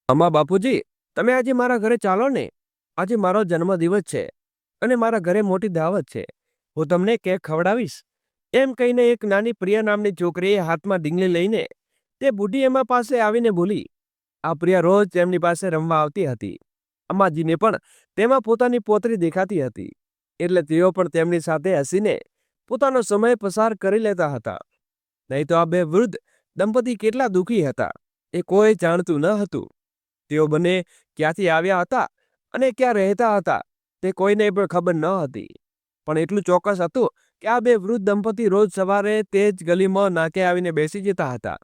અમા બાપુજી, તમે આજે મારા ઘરે ચાલો ને. આજે મારો જન્મદિવસ છે અને મારા ઘરે મોટી દાવત છે. હું તમને કેક ખવડાવીશ. એમ કહીને એક નાની પ્રિયા નામની છોકરીએ હાથમાં ડીંગલી લઈને તે બુઢી એમાં પાસે આવીને બોલી. આ પ્રિયા રોજ તેમની પાસે રમવા આવતી હતી. અમ્માજીને પણ તેમાં પોતાની પોતરી દેખાતી હતી, એટલે તેઓ પણ તેમની સાથે હસીને પોતાનો સમય પસાર કરી લેતા હતા. નહીં તો આ બે વૃદ્ધ દંપતી કેટલા દુઃખી હતા એ કોઈ જાણતું ન હતું. તેઓ બંને ક્યાંથી આવ્યા હતા અને ક્યાં રહેતા હતા તે કોઈને પણ ખબર ન હતી. પણ એટલું ચોક્કસ હતું કે આ બે વૃદ્ધ દંપતી રોજ સવારે તે જ ગલીમાં નાકે આવીને બેસી જતા હતા.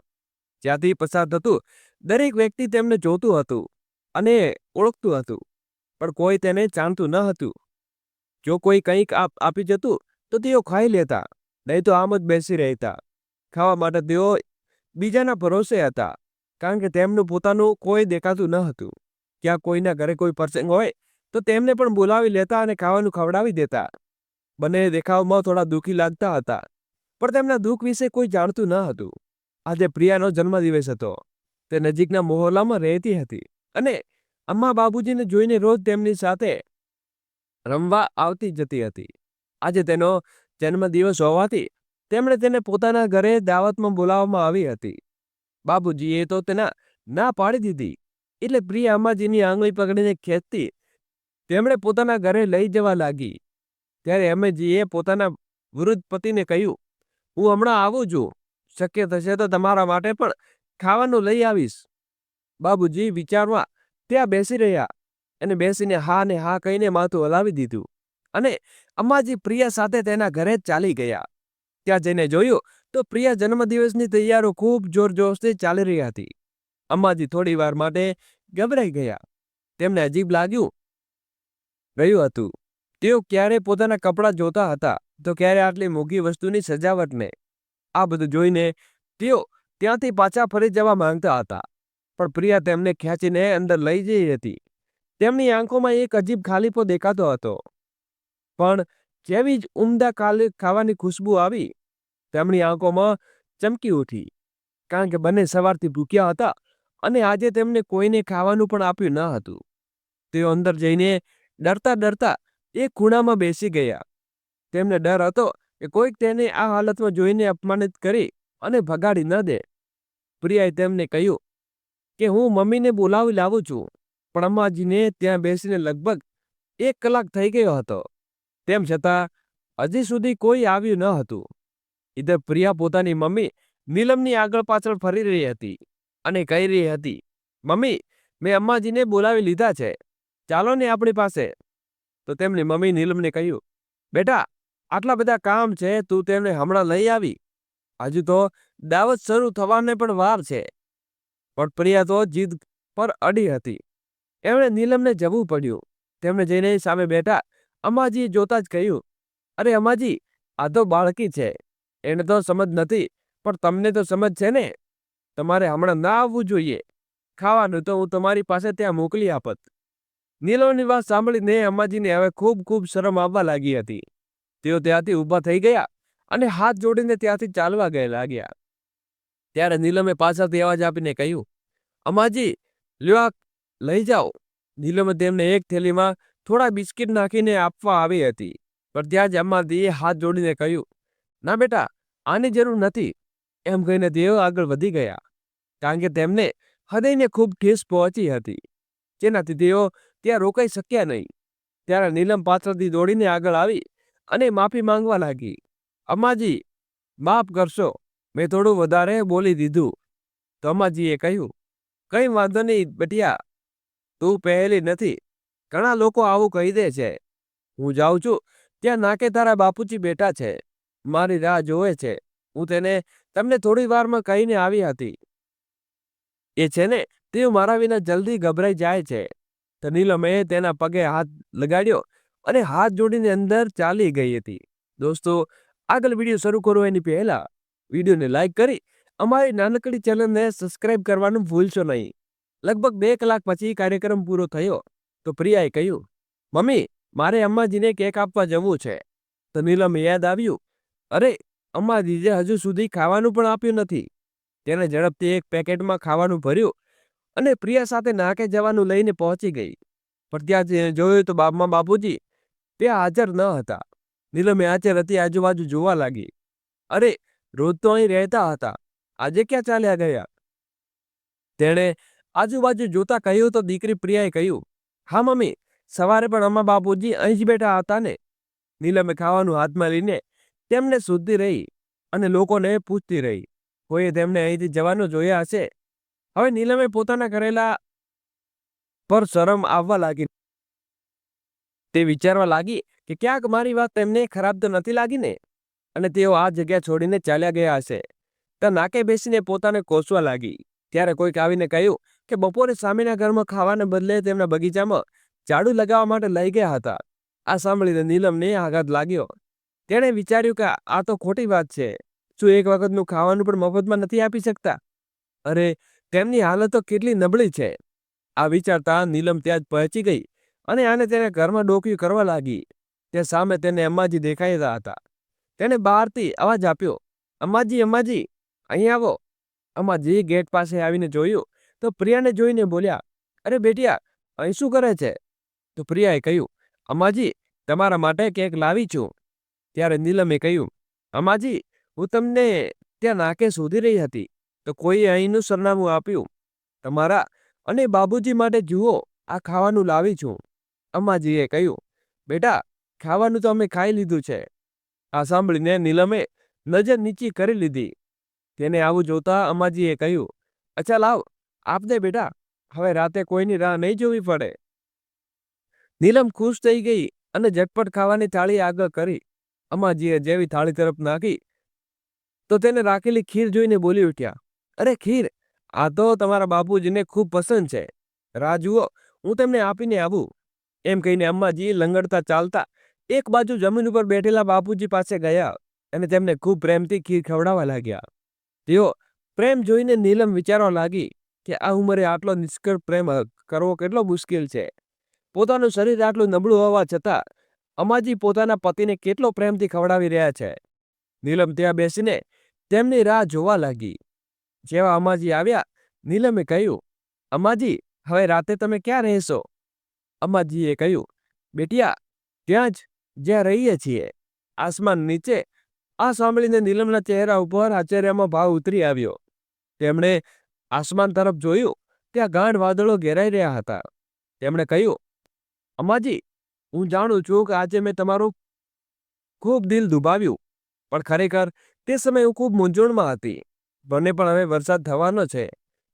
જ્યાંથી પસાર થતું દરેક વ્યક્તિ તેમને જોતું હતું અને ઓળખતું હતું, પણ કોઈ તેને જાણતું ન હતું. જો કોઈ કંઈક આપી જતું તો તેઓ ખાઈ લેતા, નહીં તો આમ જ બેસી રહેતા. ખાવા માટે તેઓ બીજાના ભરોસે હતા, કારણ કે તેમનું પોતાનું કોઈ દેખાતું ન હતું. ક્યાં કોઈના ઘરે કોઈ પ્રસંગ હોય તો તેમને પણ બોલાવી લેતા અને ખાવાનું ખવડાવી દેતા. બંને દેખાવમાં થોડા દુઃખી લાગતા હતા, પણ તેમના દુઃખ વિશે કોઈ જાણતું ન હતું. આજે પ્રિયાનો જન્મદિવસ હતો. તે નજીકના મોહલ્લામાં રહેતી હતી અને અમ્મા બાબુજીને જોઈને રોજ તેમની સાથે રમવા આવતી જતી હતી. આજે તેનો જન્મદિવસ હોવાથી તેમણે તેને પોતાના ઘરે દાવતમાં બોલાવવામાં આવી હતી. બાબુજીએ તો તેના ના પાડી દીધી, એટલે પ્રિયા અમ્માજીની આંગળી પકડીને ખેંચતી તેમણે પોતાના ઘરે લઈ જવા લાગી. ત્યારે અમ્માજીએ પોતાના વૃદ્ધ પતિને કહ્યું, હું હમણાં આવું છું. શક્ય થશે તો તમારા માટે પણ ખાવાનું લઈ આવીશ. બાબુજી વિચારવા ત્યાં બેસી રહ્યા અને બેસીને હા ને હા કહીને માથું હલાવી દીધું અને અમ્માજી પ્રિયા સાથે તેના ઘરે ચાલી ગયા. ત્યાં જઈને જોયું તો પ્રિયા જન્મદિવસની તૈયારીઓ ખૂબ જોરજોશથી ચાલી રહી હતી. અમ્માજી થોડી વાર માટે ગભરાઈ ગયા. તેમને અજીબ લાગ્યું ગયું હતું. તેઓ ક્યારે પોતાના કપડાં જોતા હતા તો ક્યારે આટલી મોંઘી વસ્તુની સજાવટને. આ બધું જોઈને તેઓ ત્યાંથી પાછા ફરી જવા માંગતા હતા, પણ પ્રિયા તેમને ખેંચીને અંદર લઈ જઈ હતી. તેમની આંખોમાં એક અજીબ ખાલીપો દેખાતો હતો. પણ જેવી જ ઉમદા ખાવાની ખુશ્બુ આવી, તેમની આંખોમાં ચમકી ઉઠી, કારણ કે બંને સવારથી ભૂખ્યા હતા અને આજે તેમને કોઈને ખાવાનું પણ આપ્યું ન હતું. તેઓ અંદર જઈને ડરતા ડરતા એક ખૂણામાં બેસી ગયા. તેમને ડર હતો કે કોઈક તેને આ હાલતમાં જોઈને અપમાનિત કરી અને ભગાડી ન દે. પ્રિયાએ તેમને કહ્યું કે હું મમ્મીને બોલાવી લાવું છું, પણ અમ્માજીને ત્યાં બેસીને લગભગ 1 કલાક થઈ ગયો હતો. તેમ છતાં હજી સુધી કોઈ આવ્યું ન હતું. ઇધર પ્રિયા પોતાની મમ્મી નીલમની આગળ પાછળ ફરી રહી હતી અને કહી રહી હતી, મમ્મી, મેં અમ્માજીને બોલાવી લીધા છે, ચાલો ને આપણી પાસે. તો તેમની મમ્મી નીલમને કહ્યું, બેટા, આટલા બધા કામ છે, તું તેમને હમણાં લઈ આવી? હજુ તો દાવત શરૂ થવાને પણ વાર છે. પણ પ્રિયા તો જીદ પર અડી હતી. એમણે નીલમને જવું પડ્યું. તેમણે જઈને સામે બેઠા અમ્માજીએ જોતા જ કહ્યું, અરે અમ્માજી, આ તો બાળકી છે, એને તો સમજ નથી, પણ તમને તો સમજ છે ને. તમારે હમણાં ના આવવું જોઈએ. ખાવાનું તો હું તમારી પાસે ત્યાં મોકલી આપત. નીલમની વાત સાંભળીને અમ્માજીને હવે ખૂબ શરમ આવવા લાગી હતી. તેઓ ત્યાંથી ઊભા થઈ ગયા અને હાથ જોડીને ત્યાંથી ચાલવા લાગ્યા. ત્યારે નીલમે પાછળથી અવાજ આપીને કહ્યું, અમ્માજી, લ્યો, લઈ જાઓ. નીલમે તેમને એક થેલીમાં થોડા બિસ્કિટ નાખીને આપવા આવી હતી, પણ ત્યાં જ અમ્માજીએ હાથ જોડીને કહ્યું, ના બેટા, આની જરૂર નથી. એમ કહીને તેઓ આગળ વધી ગયા, કારણ કે તેમને હૃદયને ખૂબ ઠેસ પહોંચી હતી, જેનાથી તેઓ ત્યાં રોકાઈ શક્યા નહીં. ત્યારે નીલમ પાછળથી દોડીને આગળ આવી અને માફી માંગવા લાગી. અમ્માજી, માફ કરશો, મેં થોડું વધારે બોલી દીધું. તો અમ્માજીએ કહ્યું, કંઈ વાંધો નહીં બટિયા, તું પહેલી નથી. ઘણા લોકો આવું કહી દે છે. હું જાઉં છું, ત્યાં નાકે તારા બાપુજી બેઠા છે, મારી રાહ જોવે છે. હું તમને થોડી વારમાં કહીને આવી હતી. એ છે ને, તેઓ મારા વિના જલ્દી ગભરાઈ જાય છે. તો નીલમે તેના પગે હાથ લગાડ્યો અને હાથ જોડીને અંદર ચાલી ગઈ હતી. દોસ્તો, આગળ વિડીયો શરૂ કરો એની પહેલા વિડીયોને લાઈક કરી અમારી નાનકડી ચેનલને સબસ્ક્રાઇબ કરવાનું ભૂલશો નહીં. લગભગ 2 કલાક પછી કાર્યક્રમ પૂરો થયો તો પ્રિયાએ કહ્યું, મમ્મી, મારે અમ્માજીને કેક આપવા જવું છે. તો નીલમને યાદ આવ્યું, અરે, અમ્માજીએ હજુ સુધી ખાવાનું પણ આપ્યું નથી. તેને ઝડપથી એક પેકેટમાં ખાવાનું ભર્યું અને પ્રિયા સાથે નાકે જવાનું લઈને પહોંચી ગઈ. પણ ત્યાં જોયું તો બાપુજી ત્યાં હાજર ન હતા. નીલમે આશ્ચર્યથી આજુબાજુ જોવા લાગી. અરે, રોજ તો અહીં રહેતા હતા, આજે ક્યાં ચાલ્યા ગયા? તેણે આજુબાજુ જોતા કહ્યું તો દીકરી પ્રિયાએ કહ્યું, હા મમ્મી, સવારે પણ અમારા બાપુજી અહીં જ બેઠા હતા ને. નીલમે ખાવાનું હાથમાં લઈને તેમને શોધતી રહી અને લોકોને પૂછતી રહી. કોઈએ તેમને અહીંથી જવાનું જોયા હશે. હવે નીલમે પોતાના કરેલા પર શરમ આવવા લાગી. તે વિચારવા લાગી કે ક્યાંક મારી વાત તેમને ખરાબ તો નથી લાગી ને, અને તેઓ આ જગ્યા છોડીને ચાલ્યા ગયા હશે. ત્યાં નાકે બેસીને પોતાને કોસવા લાગી. ત્યારે કોઈક આવીને કહ્યું કે બપોરે સામેના ઘરમાં ખાવાને બદલે તેમના બગીચામાં ઝાડુ લગાવવા માટે લઈ ગયા હતા. આ સાંભળીને નીલમને આઘાત લાગ્યો. તેણે વિચાર્યું કે આ તો ખોટી વાત છે. શું એક વખતનું ખાવાનું પણ મફતમાં નથી આપી શકતા? અરે, તેમની હાલત તો કેટલી નબળી છે. આ વિચારતા નીલમ ત્યાં જ પહોંચી ગઈ અને આને તેને ઘરમાં ડોક્યું કરવા લાગી. તે સામે તેને અમ્માજી દેખાયા હતા. તેણે બહારથી અવાજ આપ્યો, અમ્માજી, અમ્માજી, અહીં આવો. અમ્માજી ગેટ પાસે આવીને જોયું તો પ્રિયાને જોઈને બોલ્યા, અરે બેટિયા, અહીં શું કરે છે? તો પ્રિયાએ કહ્યું, અમ્માજી, તમારા માટે કેક લાવી છું. ત્યારે નીલમે કહ્યું, અમ્માજી, હું તમને ત્યાં નાકે શોધી રહી હતી તો કોઈએ અહીંનું સરનામું આપ્યું. તમારા અને બાબુજી માટે જુઓ, આ ખાવાનું લાવી છું. અમ્માજીએ કહ્યું, બેટા, ખાવાનું તો અમે ખાઈ લીધું છે. આ સાંભળીને નીલમે નજર નીચી કરી લીધી. તેને આવું જોતા અમ્માજીએ કહ્યું, અચ્છા લાવ, આપને બેટા, હવે રાતે કોઈની રાહ નહીં જોવી પડે. નીલમ ખુશ થઈ ગઈ અને ઝટપટ ખાવાની થાળી આગળ કરી. અમ્માજીએ જેવી થાળી તરફ નાખી તો તેને રાખેલી ખીર જોઈને બોલી ઉઠ્યા, અરે ખીર, આ તો તમારા બાપુજીને ખૂબ પસંદ છે. રાહ જુઓ, હું તેમને આપીને આવું. એમ કહીને અમ્માજી લંગડતા ચાલતા એક બાજુ જમીન ઉપર બેઠેલા બાપુજી પાસે ગયા અને તેમને ખૂબ પ્રેમથી ખીર ખવડાવવા લાગ્યા. તેઓ પ્રેમ જોઈને નીલમ વિચારવા લાગી કે આ ઉંમરે આટલો નિષ્કળ પ્રેમ કરવો કેટલો મુશ્કેલ છે. પોતાનું શરીર આટલું નબળું હોવા છતાં અમ્માજી પોતાના પતિને કેટલો પ્રેમથી ખવડાવી રહ્યા છે. નીલમ ત્યાં બેસીને તેમની રાહ જોવા લાગી. જેવા અમ્માજી આવ્યા, નીલમે કહ્યું, અમ્માજી, હવે રાતે તમે ક્યાં રહેશો? અમ્માજીએ કહ્યું, બેટિયા, ત્યાં જ જ્યાં રહીએ છીએ, આસમાન નીચે. આ સાંભળીને નીલમના ચહેરા ઉપર આશ્ચર્યમાં ભાવ ઉતરી આવ્યો. તેમણે આસમાન તરફ જોયું. ત્યાં ગાઢ વાદળો ઘેરાઈ રહ્યા હતા. તેમણે કહ્યું, અમ્માજી, હું જાણું છું કે આજે મેં તમારું ખૂબ દિલ દુભાવ્યું, પણ ખરેખર તે સમયે હું ખૂબ મૂંઝવણમાં હતી. મને પણ હવે વરસાદ થવાનો છે.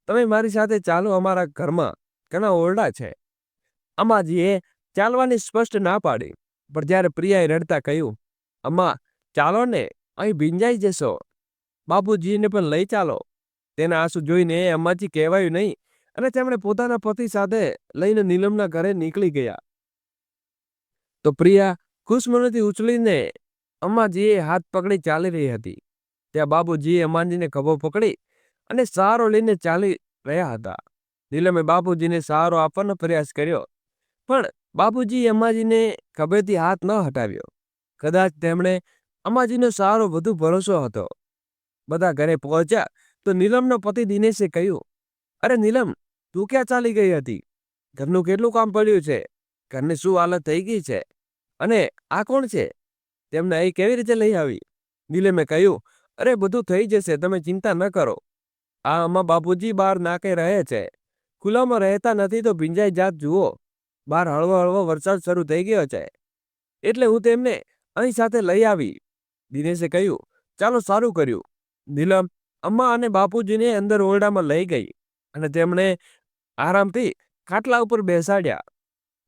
તમે મારી સાથે ચાલો, અમારા ઘરમાં ઘણા ઓરડા છે. અમ્માજીએ ચાલવાની સ્પષ્ટ ના પાડી, પણ જ્યારે પ્રિયાએ રડતા કહ્યું, અમ્મા, ચાલો ને, અહીં ભીંજાઈ જશો. બાપુજીને પણ લઈ ચાલો. તેના આંસુ જોઈને અમ્માજી કહેવાયું નહીં અને તેમણે પોતાના પતિ સાથે લઈને નીલમના ઘરે નીકળી ગયા. તો પ્રિયા ખુશમનોથી ઉછળીને અમ્માજીએ હાથ પકડી ચાલી રહી હતી. ત્યાં બાપુજીએ અમ્માજીને ખભો પકડી અને સહારો લઈને ચાલી રહ્યા હતા. નીલમે બાપુજીને સહારો આપવાનો પ્રયાસ કર્યો, પણ બાપુજીએ અમ્માજીને ખભેથી હાથ ન હટાવ્યો. કદાચ તેમણે અમ્માજીનો સહારો વધુ ભરોસો હતો. બધા ઘરે પહોંચ્યા તો નીલમનો પતિ દિનેશે કહ્યું, અરે નીલમ, તું ક્યાં ચાલી ગઈ હતી? ઘરનું કેટલું કામ પડ્યું છે? ઘરની શું હાલત થઈ ગઈ છે? અને આ કોણ છે? તેમને અહીં કેવી રીતે લઈ આવી? નીલમે કહ્યું, અરે બધું થઈ જશે, તમે ચિંતા ન કરો. આ અમારા બાપુજી બહાર નાકે રહે છે. ખુલ્લામાં રહેતા નથી તો ભીંજાઈ જાત જુઓ. બહાર હળવો હળવો વરસાદ શરૂ થઈ ગયો છે, એટલે હું તેમને અહીં સાથે લઈ આવી. દિનેશે કહ્યું, ચાલો, સારું કર્યું. નીલમ અમ્મા અને બાપુજીને અંદર ઓરડામાં લઈ ગઈ અને તેમણે આરામથી ખાટલા ઉપર બેસાડ્યા.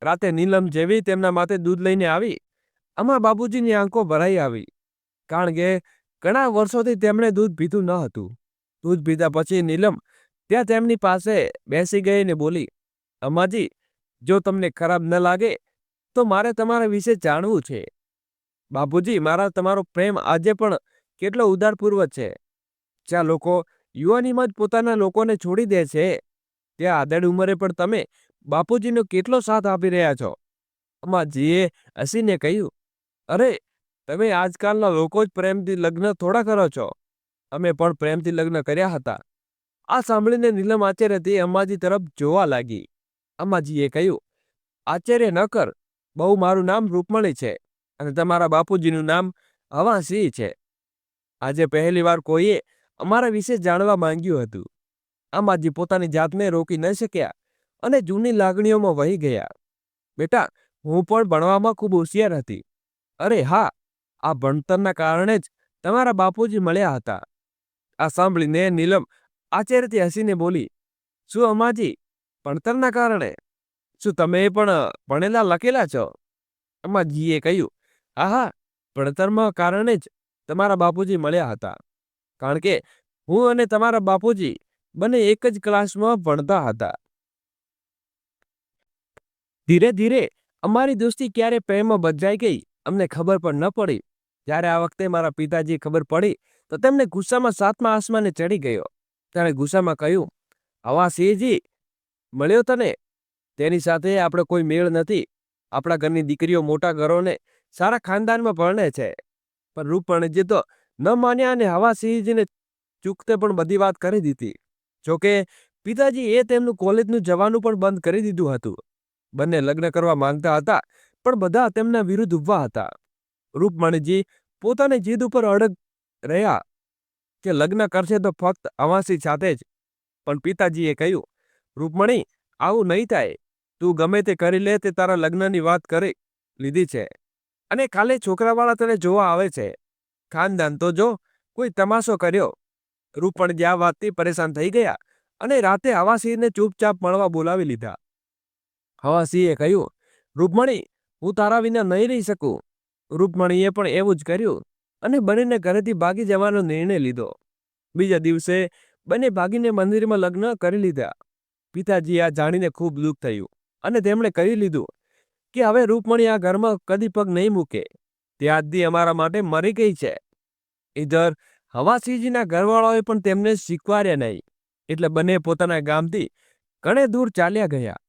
રાતે નીલમ જેવી તેમના માથે દૂધ લઈને આવી, અમ્મા બાપુજીની આંખો ભરાઈ આવી, કારણ કે ઘણા વર્ષોથી તેમણે દૂધ પીધું ન હતું. દૂધ પીધા પછી નીલમ ત્યાં તેમની પાસે બેસી ગઈ ને બોલી, અમ્માજી, જો તમને ખરાબ ન લાગે તો મારે તમારા વિશે જાણવું છે. બાપુજી, મારા તમારો પ્રેમ આજે પણ કેટલો ઉદારપૂર્વક છે. જ્યાં લોકો યુવાનીમાં જ પોતાના લોકોને છોડી દે છે, ત્યાં આધેડ ઉંમરે પણ તમે બાપુજીનો કેટલો સાથ આપી રહ્યા છો. અમ્માજીએ હસીને કહ્યું, અરે, તમે આજકાલના લોકો જ પ્રેમથી લગ્ન થોડા કરો છો. અમે પણ પ્રેમથી લગ્ન કર્યા હતા. આ સાંભળીને નીલમ આશ્ચર્યથી અંબાજી તરફ જોવા લાગી. અંબાજીએ કહ્યું, આશ્ચર્ય ન કર, બહુ મારું નામ રૂકમણી છે અને તમારા બાપુજીનું નામ હવાસિંહ છે. આજે પહેલી વાર કોઈએ અમારા વિશે જાણવા માંગ્યું હતું. અંબાજી પોતાની જાતને રોકી ન શક્યા અને જૂની લાગણીઓમાં વહી ગયા. બેટા, હું પણ ભણવામાં ખૂબ હોશિયાર હતી. અરે હા, આ ભણતરના કારણે જ તમારા બાપુજી મળ્યા હતા. આ સાંભળીને નીલમ આશ્ચર્યથી હસીને બોલી, શું અંબાજી, ભણતરના કારણે? શું તમે પણ ભણેલા લખેલા છો? અંબાજીએ કહ્યું, હા હા, ભણતરમાં કારણે જ તમારા બાપુજી મળ્યા હતા. કારણ કે હું અને તમારા બાપુજી બંને એક જ ક્લાસમાં ભણતા હતા. ધીરે ધીરે અમારી દોસ્તી ક્યારે પ્રેમમાં બદલાઈ ગઈ અમને ખબર પણ ન પડી. જ્યારે આ વખતે મારા પિતાજી ખબર પડી તો તેમને ગુસ્સામાં સાતમા આસમાને ચડી ગયો. તેણે ગુસ્સામાં કહ્યું, હવા સિંહજી, મળ્યો તને? તેની સાથે આપણો કોઈ મેળ નથી. આપણા ઘરની દીકરીઓ મોટા ઘરોને સારા ખાનદાનમાં ભણે છે. પણ રૂપણજી તો ન માન્યા અને હવા સિંહજીને ચૂકતે પણ બધી વાત કરી દીધી. જોકે પિતાજી એ તેમનું કોલેજનું જવાનું પણ બંધ કરી દીધું હતું. બંને લગ્ન કરવા માંગતા હતા, પણ બધા તેમના વિરુદ્ધ ઊભા હતા. રૂકમણીજી પોતાની જીદ ઉપર અડગ રહ્યા કે લગ્ન કરશે તો ફક્ત હવાસિંહ સાથે જ. પણ પિતાજીએ કહ્યું, રૂકમણી, આવું નહીં થાય. તું ગમે તે કરી લે, તે તારા લગ્નની વાત કરી લીધી છે અને કાલે છોકરાવાળા તને જોવા આવે છે. ખાનદાન તો જો, કોઈ તમાશો કર્યો. રૂકમણીજી આ વાતથી પરેશાન થઈ ગયા અને રાતે હવાસિંહને ચૂપચાપ મળવા બોલાવી લીધા. હવાસિંહે કહ્યું, રૂકમણી, હું તારા વિના નહીં રહી શકું. રૂકમણીએ પણ એવું જ કર્યું અને બંનેને ઘરેથી ભાગી જવાનો નિર્ણય લીધો. બીજા દિવસે બંને ભાગીને મંદિરમાં લગ્ન કરી લીધા. પિતાજી આ જાણીને ખૂબ દુઃખ થયું અને તેમણે કહી લીધું કે હવે રૂકમણી આ ઘરમાં કદી પગ નહીં મૂકે. તે આજથી અમારા માટે મરી ગઈ છે. ઇધર હવાસિંહજીના ઘરવાળાઓએ પણ તેમને સ્વીકાર્યા નહીં, એટલે બંને પોતાના ગામથી ઘણે દૂર ચાલ્યા ગયા.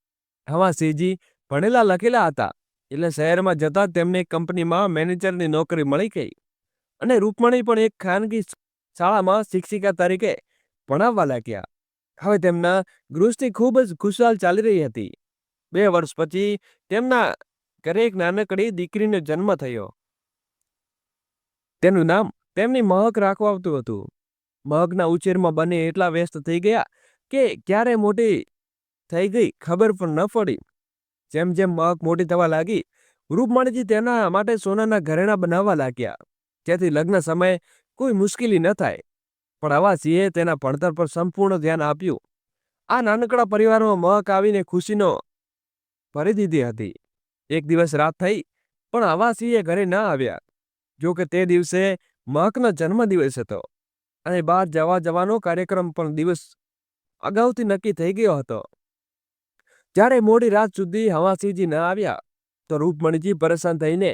હવાસિંહજી ભણેલા લખેલા હતા, એટલે શહેરમાં જતા તેમને એક કંપનીમાં મેનેજરની નોકરી મળી ગઈ અને રૂકમણી પણ એક ખાનગી શાળામાં શિક્ષિકા તરીકે ભણાવવા લાગ્યા. હવે તેમના ગૃહસ્થી ખૂબ જ ખુશહાલ ચાલી રહી હતી. 2 વર્ષ પછી તેમના ઘરે એક નાનકડી દીકરીનો જન્મ થયો. તેનું નામ તેમની મહક રાખવાતું હતું. મહકના ઉછેરમાં બંને એટલા વ્યસ્ત થઈ ગયા કે ક્યારે મોટી થઈ ગઈ ખબર પણ ન પડી. જેમ જેમ મહક મોટી થવા લાગી, રૂકમણીજી તેના માટે સોનાના ઘરેણાં બનાવવા લાગ્યા, જેથી લગ્ન સમયે કોઈ મુશ્કેલી ન થાય. પણ હવાસિંહે તેના ભણતર પર સંપૂર્ણ ધ્યાન આપ્યું. આ નાનકડા પરિવારમાં મહક આવીને ખુશીનો ભરી દીધી હતી. એક દિવસ રાત થઈ, પણ હવાસિંહ ઘરે ન આવ્યા. જોકે તે દિવસે મહકનો જન્મદિવસ હતો અને બહાર જવાનો કાર્યક્રમ પણ દિવસ અગાઉથી નક્કી થઈ ગયો હતો. જ્યારે મોડી રાત સુધી હવાસિંહજી ન આવ્યા તો રૂકમણીજી પરેશાન થઈને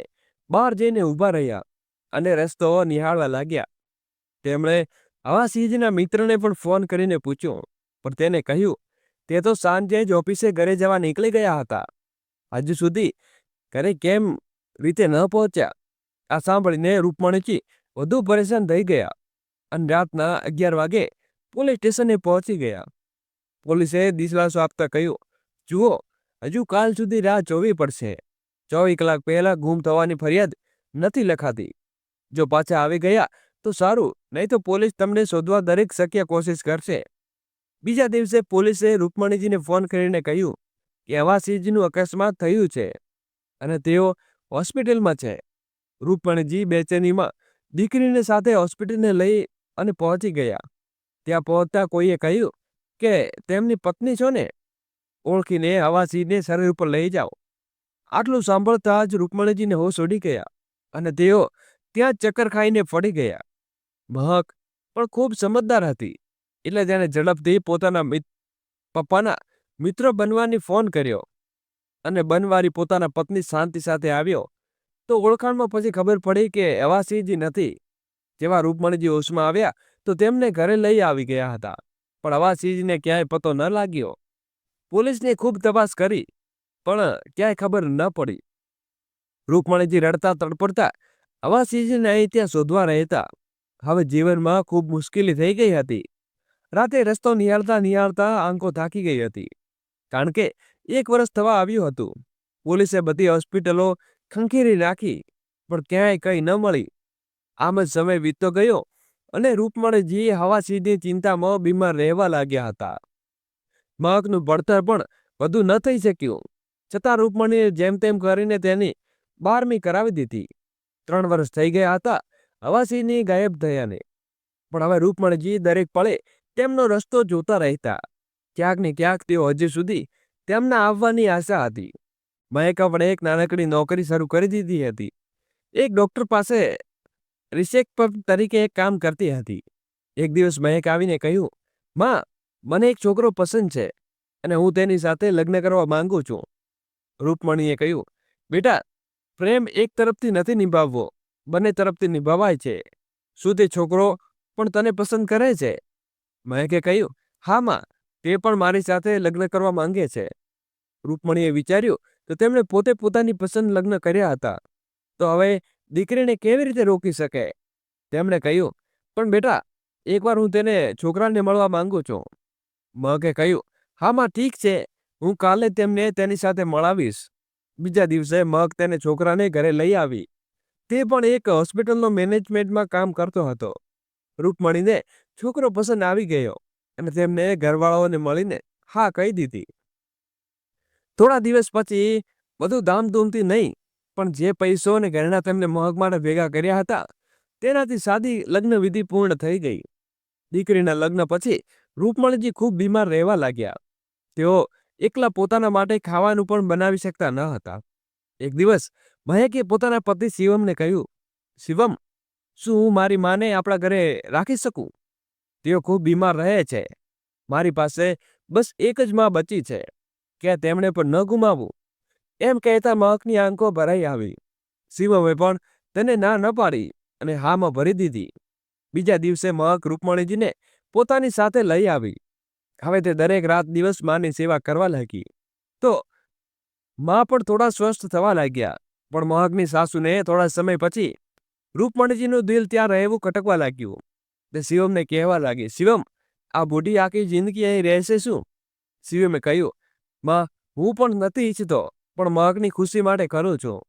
બહાર જઈને ઊભા રહ્યા અને રસ્તો નિહાળવા લાગ્યા. તેમણે હવાસિંહજીના મિત્રને પણ ફોન કરીને પૂછ્યું, પણ તેને કહ્યું તે તો સાંજે જ ઓફિસે ઘરે જવા નીકળી ગયા હતા. હજુ સુધી ઘરે કેમ રીતે ન પહોંચ્યા? આ સાંભળીને રૂકમણીજી વધુ પરેશાન થઈ ગયા અને રાતના 11 વાગે પોલીસ સ્ટેશને પહોંચી ગયા. પોલીસે દિલાસો આપતા કહ્યું, જુઓ, હજુ કાલ સુધી રાહ જોવી પડશે. 24 કલાક પહેલા ગુમ થવાની ફરિયાદ નથી લખાતી. જો પાછા આવી ગયા તો સારું, નહીં તો પોલીસ તમને શોધવા દરેક શક્ય કોશિશ કરશે. બીજા દિવસે પોલીસે રૂકમણીજીને ફોન કરીને કહ્યું કે હવાસિંહજીનું અકસ્માત થયું છે અને તેઓ હોસ્પિટલમાં છે. રૂકમણીજી બેચેનીમાં દીકરીને સાથે હોસ્પિટલને લઈ અને પહોંચી ગયા. ત્યાં પહોંચતા કોઈએ કહ્યું કે તેમની પત્ની છો ને? ઓળખીને હવાસિંહને શરીર ઉપર લઈ જાઓ. આટલું સાંભળતા જ રૂકમણીજીને હોશ ઉડી ગયા અને તેઓ ત્યાં ચક્કર ખાઈને પડી ગયા. મહક પણ ખૂબ સમજદાર હતી, એટલે તેણે ઝડપથી પોતાના પપ્પાના મિત્ર બનવાની ફોન કર્યો અને બનવારી પોતાના પત્ની શાંતિ સાથે આવ્યો. તો ઓળખાણમાં પછી ખબર પડી કે હવાસિંહજી નથી. જેવા રૂકમણીજી હોશમાં આવ્યા તો તેમને ઘરે લઈ આવી ગયા હતા, પણ હવાસિંહજીને ક્યાંય પતો ન લાગ્યો. પોલીસને ખૂબ તપાસ કરી, પણ ક્યાંય ખબર ન પડી. રૂકમણીજી રડતા તડપડતા હવાસિંહજીને અહીં ત્યાં શોધવા રહેતા. હવે જીવનમાં ખૂબ મુશ્કેલી થઈ ગઈ હતી. રાતે રસ્તો નિહાળતા નિહાળતા આંખો થાકી ગઈ હતી, કારણ કે 1 વર્ષ થવા આવ્યું હતું. પોલીસે બધી હોસ્પિટલો ખંખેરી નાખી, પણ ક્યાંય કંઈ ન મળી. આમ જ સમય વીતતો ગયો અને રૂકમણીજી હવાસીની ચિંતામાં બીમાર રહેવા લાગ્યા હતા. મહકનું ભણતર પણ વધુ ન થઈ શક્યું, છતાં રૂકમણીએ જેમ તેમ કરીને તેની 12મી કરાવી દીધી. 3 વર્ષ થઈ ગયા હતા હવાસીની ગાયબ થયાને, પણ હવે રૂકમણીજી દરેક પળે તેમનો રસ્તો જોતા રહેતા. ક્યાંક ને ક્યાંક તેઓ હજી સુધી તેમના આવવાની આશા હતી. મહેક પણ એક નાનકડી નોકરી શરૂ કરી દીધી હતી. એક ડોક્ટર પાસે રિસેપ્શન તરીકે એક કામ કરતી હતી. એક દિવસ મહેક આવીને કહ્યું, માં, મને એક છોકરો પસંદ છે અને હું તેની સાથે લગ્ન કરવા માંગુ છું. રૂકમણીએ કહ્યું, બેટા, પ્રેમ એક તરફથી નથી નિભાવવો, બંને તરફથી નિભાવાય છે. શું તે છોકરો પણ તને પસંદ કરે છે? મહેકે કહ્યું, હા માં, તે પણ મારી સાથે લગ્ન કરવા માંગે છે. રૂકમણીએ વિચાર્યું તો તેમણે પોતે પોતાની પસંદ લગ્ન કર્યા હતા, તો હવે દીકરીને કેવી રીતે રોકી શકે? તેમણે કહ્યું, પણ બેટા, એકવાર હું તેને છોકરાને મળવા માંગુ છું. મહેકે કહ્યું, હા માં, ઠીક છે, હું કાલે તેમને તેની સાથે મળાવીશ. બીજા દિવસે મહેક તેને છોકરાને ઘરે લઈ આવી. તે પણ એક હોસ્પિટલનો મેનેજમેન્ટમાં કામ કરતો હતો. રૂકમણીને છોકરો પસંદ આવી ગયો અને તેમને ઘરવાળાઓને મળીને હા કહી દીધી. થોડા દિવસ પછી બધું ધામધૂમથી નહીં, પણ જે પૈસો અને ઘરેણાં તેમને મહેક માટે ભેગા કર્યા હતા તેનાથી સાદી લગ્ન વિધિ પૂર્ણ થઈ ગઈ. દીકરીના લગ્ન પછી રૂકમણીજી ખૂબ બીમાર રહેવા લાગ્યા. તેઓ એકલા પોતાના માટે ખાવાનું પણ બનાવી શકતા ન હતા. એક દિવસ મહેકે પોતાના પતિ શિવમને કહ્યું, શિવમ, શું હું મારી માને આપણા ઘરે રાખી શકું? તેઓ ખૂબ બીમાર રહે છે. મારી પાસે બસ એક જ માં બચી છે, કે તેમણે પણ ન ગુમાવવું. એમ કહેતા મહેકની આંખો ભરાઈ આવી. શિવમે પણ તેને ના ન પાડી અને હામાં ભરી દીધી. બીજા દિવસે મહેક રૂકમણીજીને પોતાની સાથે લઈ આવી. હવે તે દરેક રાત દિવસ માની સેવા કરવા લાગી. તો માં પણ થોડા સ્વસ્થ થવા લાગ્યા, પણ મહેકની સાસુને થોડા સમય પછી રૂકમણીજીનું દિલ ત્યાં રહેવું ખટકવા લાગ્યું. તે શિવમને કહેવા લાગી, શિવમ, આ બુઢી આખી જિંદગી અહીં રહેશે શું? શિવમે કહ્યું, માં, હું પણ નથી ઈચ્છતો, પણ મહેકની ખુશી માટે કરું છું.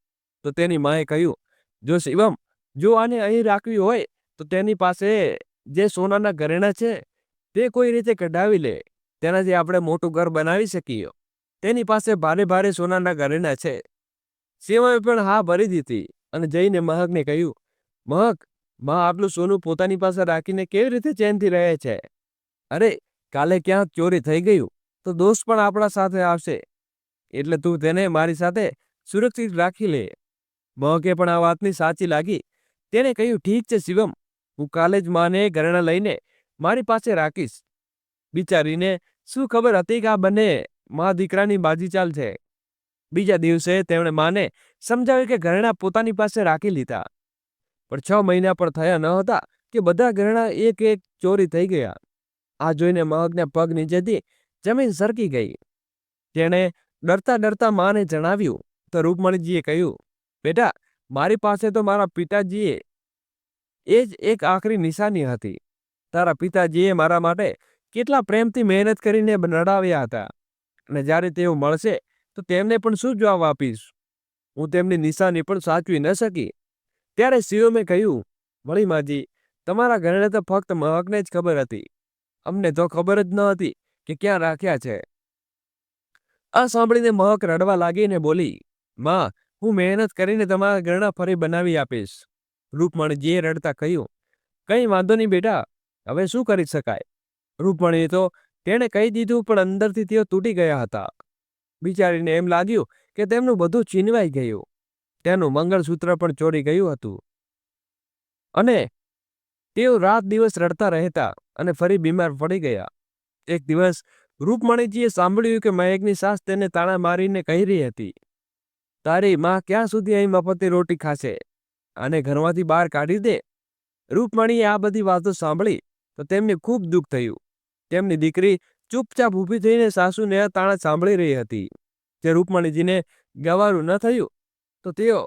તો તેની માએ કહ્યું, જો શિવમ, જો આને અહીં રાખવી હોય તો તેની પાસે જે સોનાના ઘરેણાં છે તે કોઈ રીતે કઢાવી લે, તેનાથી આપણે મોટું ઘર બનાવી શકીએ. તેની પાસે ભારે ભારે સોનાના ઘરેણાં છે. શિવમે પણ હા ભરી દીધી અને જઈને મહેકને કહ્યું, મહેક, માં આટલું સોનું પોતાની પાસે રાખીને કેવી રીતે ચેનથી રહે છે? અરે, કાલે ક્યાંક ચોરી થઈ ગયું તો દોસ્ત પણ આપણા સાથે આવશે, એટલે તું તેને મારી સાથે સુરક્ષિત રાખી લે. મહેકે પણ આ વાતની સાચી લાગી. તેને કહ્યું, ઠીક છે શિવમ, હું કાલે જ માને ઘરેણાં લઈને મારી પાસે રાખીશ. બિચારીને શું ખબર હતી કે આ બંને મા દીકરાની બાજીચાલ છે. બીજા દિવસે તેમણે માને સમજાવ્યું કે ઘરેણાં પોતાની પાસે રાખી લીધા. પણ 6 મહિના પણ થયા ન હતા કે બધા ઘરેણાં એક એક ચોરી થઈ ગયા. આ જોઈને મહેકના પગ નીચેથી જમીન સરકી ગઈ. તેણે ડરતા ડરતા માને જણાવ્યું તો રૂકમણીજીએ કહ્યું, બેટા, મારી પાસે તો મારા પિતાજીએ એ જ એક આખરી નિશાની હતી. તારા પિતાજીએ મારા માટે કેટલા પ્રેમથી મહેનત કરીને નડાવ્યા હતા, અને જ્યારે તેઓ મળશે તો તેમને પણ શું જવાબ આપીશ? હું તેમની નિશાની પણ સાચવી ન શકી. ત્યારે શિવમે કહ્યું, વળી માજી, તમારા ઘરેણાં તો ફક્ત મહેકને જ ખબર હતી, અમને તો ખબર જ ન હતી કે ક્યાં રાખ્યા છે. આ સાંભળીને મહેક રડવા લાગીને બોલી, માં, હું મહેનત કરીને તમારા ઘરેણાં ફરી બનાવી આપીશ. રૂકમણીજીએ રડતા કહ્યું, કંઈ વાંધો નહીં બેટા, હવે શું કરી શકાય? રૂકમણીએ તો તેણે કહી દીધું, પણ અંદરથી તેઓ તૂટી ગયા હતા. બિચારીને એમ લાગ્યું કે તેમનું બધું છીનવાઈ ગયું. તેનું મંગળસૂત્ર પણ ચોરી ગયું હતું અને તેઓ રાત દિવસ રડતા રહેતા અને ફરી બીમાર પડી ગયા. એક દિવસ રૂકમણીજીએ સાંભળ્યું કે મહેકની સાસ તેને તાણા મારીને કહી રહી હતી, તારી માં ક્યાં સુધી અહીં મફતની રોટી ખાશે? અને ઘરમાંથી બહાર કાઢી દે. રૂકમણીએ આ બધી વાતો સાંભળી તો તેમને ખૂબ દુઃખ થયું. તેમની દીકરી ચૂપચાપ ઊભી થઈને સાસુને આ તાણા સાંભળી રહી હતી. તે રૂકમણીજીને ગવારું ન થયું તો તેઓ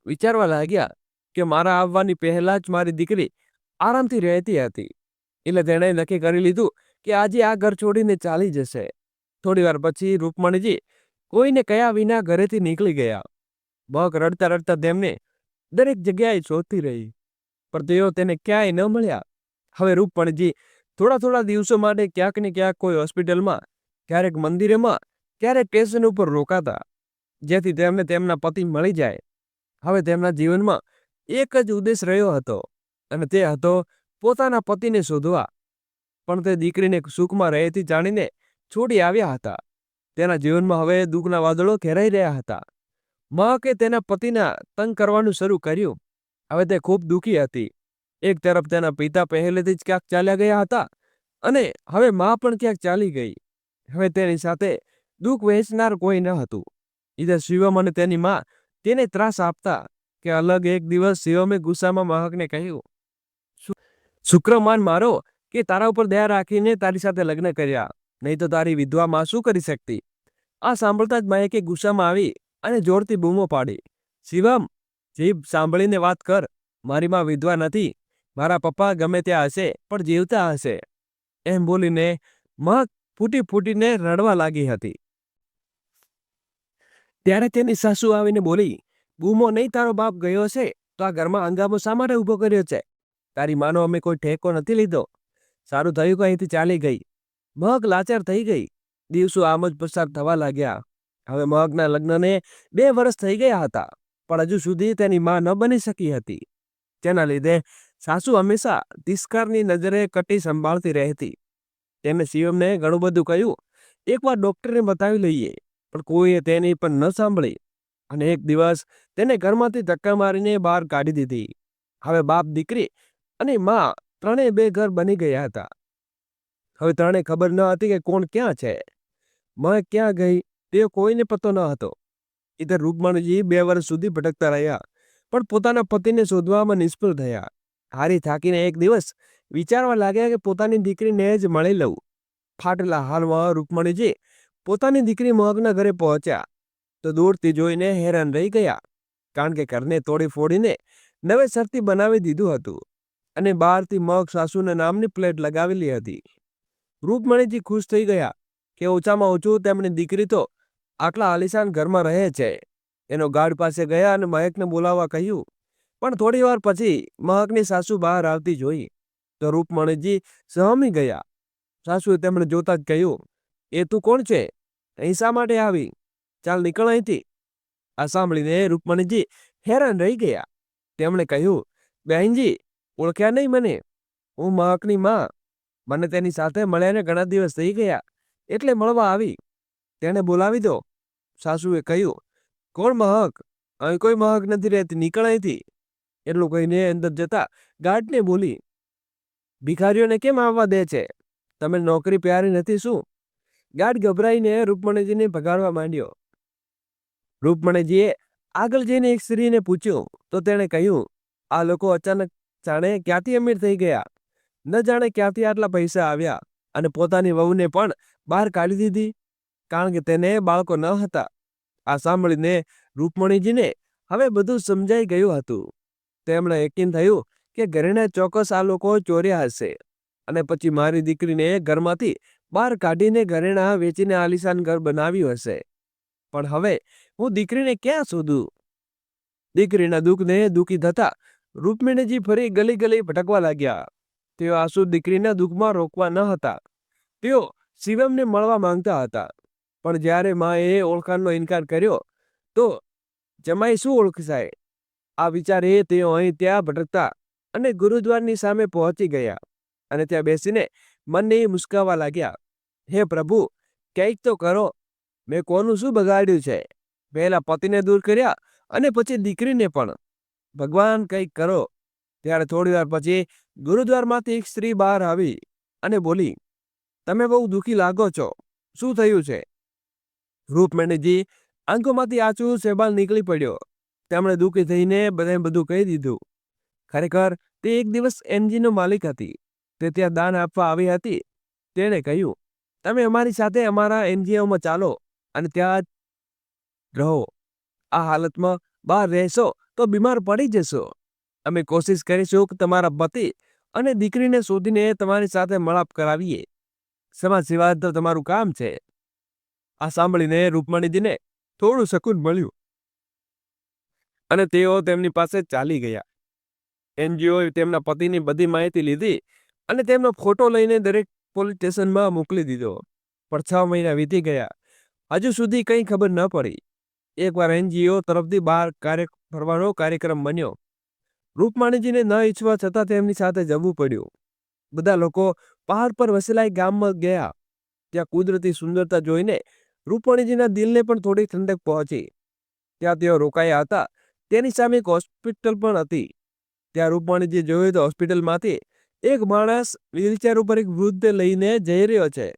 વિચારવા લાગ્યા કે મારા આવવાની પહેલા જ મારી દીકરી આરામથી રહેતી હતી, એટલે તેણે નક્કી કરી લીધું કે આજે આ ઘર છોડીને ચાલી જશે. થોડી વાર પછી રૂકમણીજી કોઈને કયા વિના ઘરેથી નીકળી ગયા. બક રડતા રડતા તેમને દરેક જગ્યાએ શોધતી રહી, પણ તેઓ તેને ક્યાંય ન મળ્યા. હવે રૂકમણીજી થોડા થોડા દિવસો માટે ક્યાંક ને ક્યાંક કોઈ હોસ્પિટલમાં, ક્યારેક મંદિરેમાં, ક્યારેક સ્ટેશન ઉપર રોકાતા, જેથી તેમને તેમના પતિ મળી જાય. હવે તેમના જીવનમાં એક જ ઉદ્દેશ રહ્યો હતો, અને તે હતો પોતાના પતિને શોધવા. પણ તે દીકરીને સુખમાં રહેતી જાણીને છોડી આવ્યા હતા. તેના જીવનમાં હવે દુઃખના વાદળો ઘેરાઈ રહ્યા હતા. મહકે તેના પતિના તંગ કરવાનું શરૂ કર્યું. હવે તે ખૂબ દુઃખી હતી. એક તરફ તેના પિતા પહેલેથી જ ક્યાંક ચાલ્યા ગયા હતા, અને હવે મા પણ ક્યાંક ચાલી ગઈ. હવે તેની સાથે દુઃખ વહેંચનાર કોઈ ન હતું. ઇધર શિવમ અને તેની મા તેને ત્રાસ આપતા કે અલગ. એક દિવસ શિવમે ગુસ્સામાં મહકને કહ્યું, શુક્રમાન મારો કે તારા ઉપર દયા રાખીને તારી સાથે લગ્ન કર્યા, નહીં તો તારી વિધવા માં શું કરી શકતી. આ સાંભળતા જ મહેકે ગુસ્સામાં આવી અને જોરથી બૂમો પાડી, શિવમ, જીભ સાંભળીને વાત કર. મારી માં વિધવા નથી. મારા પપ્પા ગમે ત્યાં હશે, પણ જીવતા હશે. એમ બોલીને મહક ફૂટી ફૂટીને રડવા લાગી હતી. ત્યારે તેની સાસુ આવીને બોલી, બૂમો નહીં, તારો બાપ ગયો છે તો આ ઘરમાં હંગામો શા માટે ઊભો કર્યો છે? તારી માનો અમે કોઈ ઠેકો નથી લીધો. સારું થયું કે અહીંથી ચાલી ગઈ. મહક લાચાર થઈ ગઈ. દિવસો આમ જ પસાર થવા લાગ્યા. હવે મહકના લગ્નને 2 વર્ષ થઈ ગયા હતા, પણ હજુ સુધી તેની માં ન બની શકી હતી. તેના લીધે સાસુ હંમેશા તિરસ્કારની નજરે કટી સંભાળતી રહેતી. તેમણે શિવમને ઘણું બધું કહ્યું. એકવાર ડોક્ટરને બતાવી લઈએ, પણ કોઈએ તેની પણ ન સાંભળી, અને એક દિવસ તેને ઘરમાંથી ધક્કા મારીને બહાર કાઢી દીધી. હવે બાપ, દીકરી અને મા ત્રણેય 2 ઘર બની ગયા હતા. હવે ત્રણે ખબર ન હતી કે કોણ ક્યાં છે. મહક ક્યાં ગઈ તે કોઈને પતો ન હતો. ઇધર રૂકમણીજી 2 વર્ષ સુધી ભટકતા રહ્યા, પણ પોતાના પતિને શોધવામાં નિષ્ફળ થયા. હારી થાકીને એક દિવસ વિચારવા લાગ્યા કે પોતાની દીકરીને જ મળી લઉં. ફાટેલા હાલમાં રૂકમણીજી પોતાની દીકરી મહકના ઘરે પહોંચ્યા તો દૂરથી જોઈને હેરાન રહી ગયા, કારણ કે ઘરને તોડી ફોડીને નવેસરથી બનાવી દીધું હતું, અને બહારથી મહક સાસુના નામની પ્લેટ લગાવેલી હતી. રૂકમણીજી ખુશ થઈ ગયા કે ઓછામાં ઓછું તેમની દીકરી તો આટલા આલિશાન ઘરમાં રહે છે. એનો ગાર્ડ પાસે ગયા અને મહકને બોલાવવા કહ્યું. પણ થોડી વાર પછી મહકની સાસુ બહાર આવતી જોઈ તો રૂકમણીજી સહમી ગયા. સાસુએ તેમણે જોતા જ કહ્યું, એ તું કોણ છે? અહીં શા માટે આવી? ચાલ નીકળ અહીંથી. આ સાંભળીને રૂકમણીજી હેરાન રહી ગયા. તેમણે કહ્યું, બહેનજી, ઓળખ્યા નહીં મને? હું મહકની માં. મને તેની સાથે મળ્યાને ઘણા દિવસ થઈ ગયા, એટલે મળવા આવી. તેને બોલાવી દો. સાસુએ કહ્યું, કોણ મહક? અહીં કોઈ મહક નથી રહેતી, નીકળ અહીંથી. એટલું કહીને અંદર જતા ગાર્ડને બોલી, ભિખારીઓને કેમ આવવા દે છે? તમે નોકરી પ્યારી નથી શું? ગાર્ડ ગભરાઈને રૂકમણીજીને ભગાડવા માંડ્યો. રૂકમણીજીએ આગળ જઈને એક સ્ત્રીને પૂછ્યું તો તેણે કહ્યું, આ લોકો અચાનક જાણે ક્યાંથી અમીર થઈ ગયા, ન જાણે ક્યાંથી આટલા પૈસા આવ્યા, અને પોતાની વહુને પણ બહાર કાઢી દીધી, કારણ કે તેને બાળકો ન હતા. આ સાંભળીને રૂકમણીજીને હવે બધું સમજાઈ ગયું હતું. તેમણે યકીન થયું કે ઘરેને ચોક્કસ આ લોકો ચોર્યા હશે, અને પછી મારી દીકરીને ઘરમાંથી બહાર કાઢીને ઘરેણા વેચીને આલિશાન ઘર બનાવ્યું હશે. પણ હવે હું દીકરીને ક્યાં શોધું? દીકરીના દુઃખને દુઃખી થતા રૂકમણીજી ફરી ગલી ગલી ભટકવા લાગ્યા. તેઓ આંસુ દીકરીના દુઃખમાં રોકવા ન હતા. તેઓ શિવમને મળવા માંગતા હતા, પણ જ્યારે માએ ઓળખાણનો ઇનકાર કર્યો તો જમાઈ શું ઓળખશે? આ વિચારે તેઓ અહીં ત્યાં ભટકતા અને ગુરુદ્વારની સામે પહોંચી ગયા, અને ત્યાં બેસીને મનને મુસ્કાવા લાગ્યા. હે પ્રભુ, કંઈક તો કરો. મેં કોનું શું બગાડ્યું છે? પહેલા પતિને દૂર કર્યા અને પછી દીકરીને પણ. ભગવાન, કંઈક કરો. ત્યારે થોડી વાર પછી ગુરુદ્વારમાંથી એક સ્ત્રી બહાર આવી અને બોલી, તમે બહુ દુઃખી લાગો છો. શું થયું છે? રૂકમણીજી આંખોમાંથી આંસુ સેબાલ નીકળી પડ્યો. તેમણે દુઃખી થઈને બધું કહી દીધું. ખરેખર તે એક દિવસ એનજીનો માલિક હતી. તે ત્યાં દાન આપવા આવી હતી. તેણે કહ્યું, તમે અમારી સાથે અમારા એનજીઓમાં ચાલો અને ત્યાં જ રહો. આ હાલતમાં બહાર રહેશો તો બીમાર પડી જશો. અમે કોશિશ કરીશું કે તમારા પતિ અને દીકરીને શોધીને તમારી સાથે મળાપ કરાવીએ. સમાજ સેવા તો તમારું કામ છે. આ સાંભળીને રૂકમણીજીને થોડું શકૂન મળ્યું અને તેઓ તેમની પાસે ચાલી ગયા. એનજીઓએ તેમના પતિની બધી માહિતી લીધી અને તેમનો ફોટો લઈને દરેક પોલીસ સ્ટેશનમાં મોકલી દીધો. પણ 6 મહિના વીતી ગયા, હજુ સુધી કંઈ ખબર ન પડી. એકવાર એનજીઓ તરફથી બહાર ફરવાનો કાર્યક્રમ બન્યો. રૂકમણીજીને ન ઈચ્છવા છતાં તેમની સાથે જવું પડ્યું. બધા લોકો પહાડ પર વસેલા એક ગામમાં ગયા. ત્યાં કુદરતી સુંદરતા જોઈને રૂકમણીજીના દિલને પણ થોડી ઠંડક પહોંચી. ત્યાં તેઓ રોકાયા હતા તેની સામે એક હોસ્પિટલ પણ હતી. ત્યાં રૂકમણીજી જોયું તો હોસ્પિટલમાંથી એક માણસ વ્હીલચેર ઉપર એક વૃદ્ધ લઈને જઈ રહ્યો છે.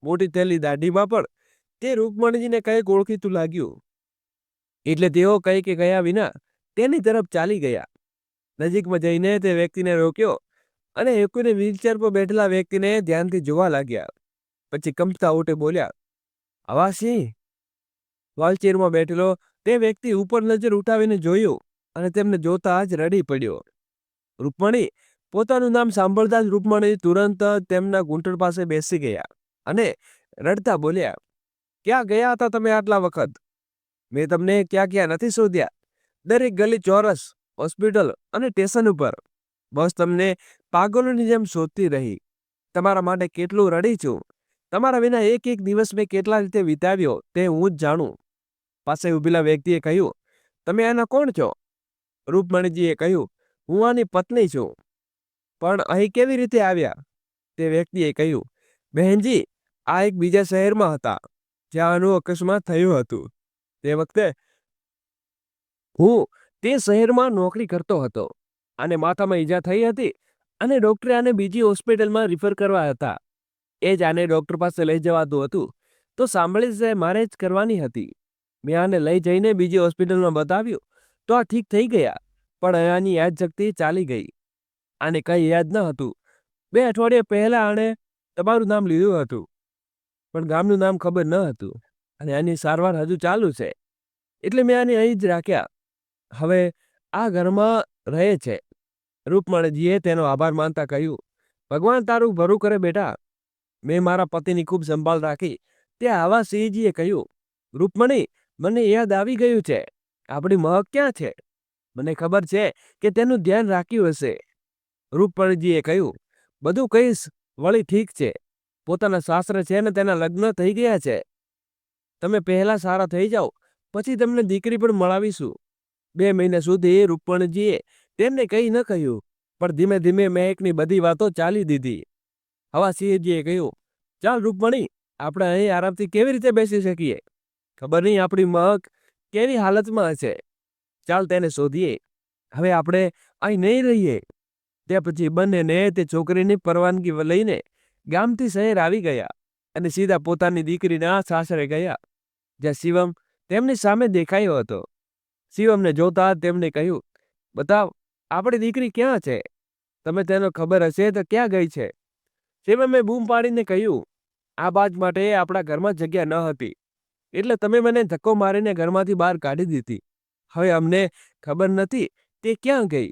મોટી થયેલી દાઢીમાં પણ તે રૂકમણીજીને કંઈક ઓળખીતું લાગ્યું. એટલે તેઓ કંઈ કે ગયા વિના તેની તરફ ચાલી ગયા. નજીકમાં જઈને તે વ્યક્તિને રોક્યો અને એકને વ્હીલચેર પર બેઠેલા વ્યક્તિને ધ્યાનથી જોવા લાગ્યા. પછી કંપતા ઓટે બોલ્યા, આવા સિંહ? વ્હીલચેરમાં બેઠેલો તે વ્યક્તિ ઉપર નજર ઉઠાવીને જોયું અને તેમને જોતા જ રડી પડ્યો. રૂકમણી પોતાનું નામ સાંભળતા જ રૂકમણી તુરંત તેમના ઘૂંટણ પાસે બેસી ગયા અને રડતા બોલ્યા, ક્યાં ગયા હતા તમે આટલા વખત? મેં તમને ક્યાં ક્યાં નથી શોધ્યા. દરેક ગલી, ચોરસ, હોસ્પિટલ અને સ્ટેશન ઉપર બસ તમને પાગલોની જેમ શોધતી રહી. તમારા માટે કેટલું રડી છું. તમારા વિના એક એક દિવસ મેં કેટલા રીતે વિતાવ્યો તે હું જ જાણું. પાસે ઉભેલા વ્યક્તિએ કહ્યું, તમે આના કોણ છો? રૂકમણીજીએ કહ્યું, હું આની પત્ની છું. પણ અહીં કેવી રીતે આવ્યા? તે વ્યક્તિએ કહ્યું, બહેનજી, આ એક બીજા શહેરમાં હતા જ્યાં આનું અકસ્માત થયું હતું. તે વખતે હું તે શહેરમાં નોકરી કરતો હતો અને માથામાં ઈજા થઈ હતી અને ડૉક્ટરે આને બીજી હોસ્પિટલમાં રિફર કરવા હતા. એ જ આને ડૉક્ટર પાસે લઈ જવાતું હતું તો સાંભળી મારે જ કરવાની હતી. મેં આને લઈ જઈને બીજી હોસ્પિટલમાં બતાવ્યું તો આ ઠીક થઈ ગયા, પણ આની યાદશક્તિ ચાલી ગઈ. આને કંઈ યાદ ન હતું. 2 અઠવાડિયા પહેલાં આણે તમારું નામ લીધું હતું પણ ગામનું નામ ખબર ન હતું અને આની સારવાર હજુ ચાલુ છે. એટલે મેં આને અહીં જ રાખ્યા. હવે આ ઘરમાં રહે છે. રૂકમણીજીએ તેનો આભાર માનતા કહ્યું, ભગવાન તારું ભરું કરે બેટા. મેં મારા પતિની ખૂબ સંભાળ રાખી. તે આવા સિંહજીએ કહ્યું, રૂકમણી, મને યાદ આવી ગયું છે. આપણી મહક ક્યાં છે? મને ખબર છે કે તેનું ધ્યાન રાખ્યું હશે. રૂકમણીજીએ કહ્યું, બધું કહીશ વળી ઠીક છે. પોતાના સાસરે છે ને તેના લગ્ન થઈ ગયા છે. તમે પહેલા સારા થઈ જાઓ પછી તમને દીકરી પણ મળાવીશું. 2 મહિના સુધી રૂકમણીજીએ તેમને કંઈ ન કહ્યું, પણ ધીમે ધીમે મહેકની બધી વાતો ચાલી દીધી. હવા સિંહજીએ કહ્યું, ચાલ રૂકમણી, આપણે અહીં આરામથી કેવી રીતે બેસી શકીએ? ખબર નહીં આપણી મહક કેવી હાલતમાં હશે. ચાલ તેને શોધીએ. હવે આપણે અહીં નહીં રહીએ. તે પછી બંનેને તે છોકરીની પરવાનગી લઈને ગામથી શહેર આવી ગયા અને સીધા પોતાની દીકરીના સાસરે ગયા, જ્યાં શિવમ તેમની સામે દેખાયો હતો. શિવમને જોતા તેમને કહ્યું, બતાવ, આપણી દીકરી ક્યાં છે? તમે તેનો ખબર હશે તો ક્યાં ગઈ છે? શિવમે બૂમ પાડીને કહ્યું, આ બાજ માટે આપણા ઘરમાં જગ્યા ન હતી એટલે તમે મને ધક્કો મારીને ઘરમાંથી બહાર કાઢી દીધી. હવે અમને ખબર નથી તે ક્યાં ગઈ.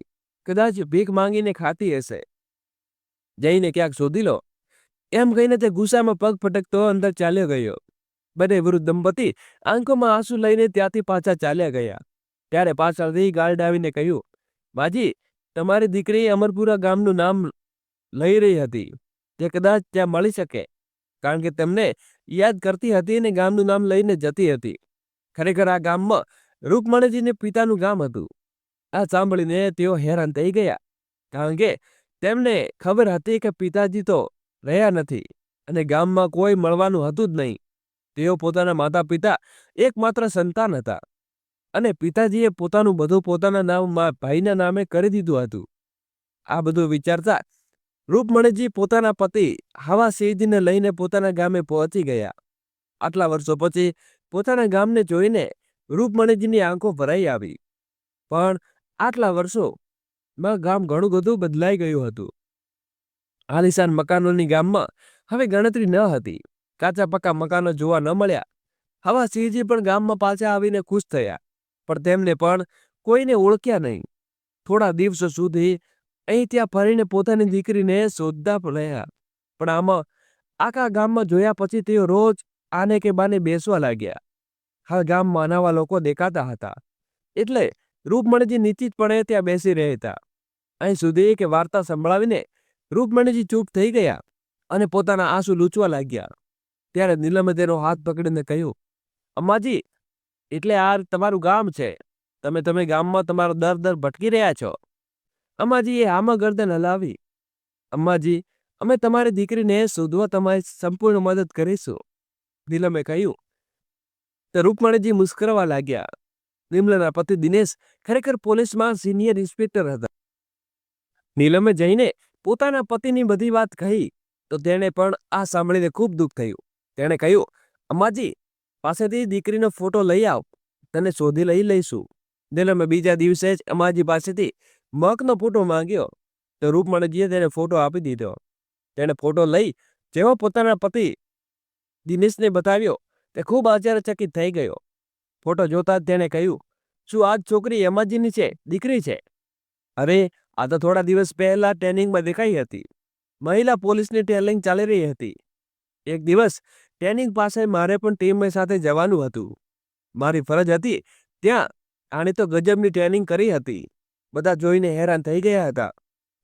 કદાચ ભીખ માંગીને ખાતી હશે. જઈને ક્યાંક શોધી લો. એમ કહીને તે ગુસ્સામાં પગ ફટકતો અંદર ચાલ્યો ગયો. બંને વૃદ્ધ દંપતી આંખોમાં આંસુ લઈને ત્યાંથી પાછા ચાલ્યા ગયા. ત્યારે પાછળથી ગાર્ડ આવીને કહ્યું, માજી, તમારી દીકરી અમરપુરા ગામનું નામ લઈ રહી હતી. તે કદાચ ત્યાં મળી શકે, કારણ કે તેમને યાદ કરતી હતી અને ગામનું નામ લઈને જતી હતી. ખરેખર આ ગામમાં રૂકમણીજીને પિતાનું ગામ હતું. આ સાંભળીને તેઓ હેરાન થઈ ગયા, કારણ કે તેમને ખબર હતી કે પિતાજી તો રહ્યા નથી અને ગામમાં કોઈ મળવાનું હતું જ નહીં. તેઓ પોતાના માતા પિતા એકમાત્ર સંતાન હતા અને પિતાજીએ પોતાનું બધું પોતાના ભાઈના નામે કરી દીધું હતું. આ બધું વિચારતા રૂકમણીજી પોતાના પતિ હવા સિંહજીને લઈને પોતાના ગામે પહોંચી ગયા. આટલા વર્ષો પછી પોતાના ગામને જોઈને રૂકમણીજીની આંખો ભરાઈ આવી. પણ આટલા વર્ષોમાં ગામ ઘણું બધું બદલાઈ ગયું હતું. આલિશાન મકાનોની ગામમાં હવે ગણતરી ન હતી. કાચા પાકા મકાનો જોવા ન મળ્યા. હવા સિંહજી પણ ગામમાં પાછા આવીને ખુશ થયા, પણ તેમને પણ કોઈને ઓળખ્યા નહીં. થોડા દિવસો સુધી અહીં ત્યાં ફરીને પોતાની દીકરીને શોધતા રહ્યા, પણ આમાં આખા ગામમાં જોયા પછી તેઓ રોજ આને કે બાને બેસવા લાગ્યા. હવે ગામમાં નવા લોકો દેખાતા હતા એટલે રૂકમણીજી નિશ્ચિતપણે ત્યાં બેસી રહેતા. અહીં સુધી કે વાર્તા સંભળાવીને રૂકમણીજી ચૂપ થઈ ગયા અને પોતાના આંસુ લૂછવા લાગ્યા. ત્યારે નીલમે તેનો હાથ પકડીને કહ્યું, અમ્માજી, એટલે આ તમારું ગામ છે. તમે ગામમાં તમારો દર ભટકી રહ્યા છો. અમ્માજીએ આમાં ગરદન હલાવી. અમ્માજી, અમે તમારી દીકરીને શોધવા તમારી સંપૂર્ણ મદદ કરીશું, નીલમે કહ્યું. તો રૂકમણીજી મુસ્કરાવા લાગ્યા. નિમલાના પતિ દિનેશ ખરેખર પોલીસમાં સિનિયર ઇન્સ્પેક્ટર હતા. નીલમે જઈને પોતાના પતિની બધી વાત કહી તો તેણે પણ આ સાંભળીને ખૂબ દુઃખ થયું. તેણે કહ્યું, અમ્માજી, પાસેથી દીકરીનો ફોટો લઈ આવ, તને શોધી લઈ લઈશું. નીલમે બીજા દિવસે જ અમ્માજી પાસેથી મગનો ફોટો માંગ્યો તો રૂકમણીજીએ તેને ફોટો આપી દીધો. તેણે ફોટો લઈ જેવો પોતાના પતિ દિનેશને બતાવ્યો તે ખૂબ આશ્ચર્યચકિત થઈ ગયો. ફોટો જોતા જ તેણે કહ્યું, શું આ છોકરી અમ્માજીની દીકરી છે? અરે, આ તો થોડા દિવસ પહેલા ટ્રેનિંગમાં દેખાઈ હતી. મહિલા પોલીસની ટ્રેનિંગ ચાલી રહી હતી. એક દિવસ ટ્રેનિંગ પાસે મારે પણ ટીમ સાથે જવાનું હતું. મારી ફરજ હતી ત્યાં. આણે તો ગજબની ટ્રેનિંગ કરી હતી. બધા જોઈને હેરાન થઈ ગયા હતા.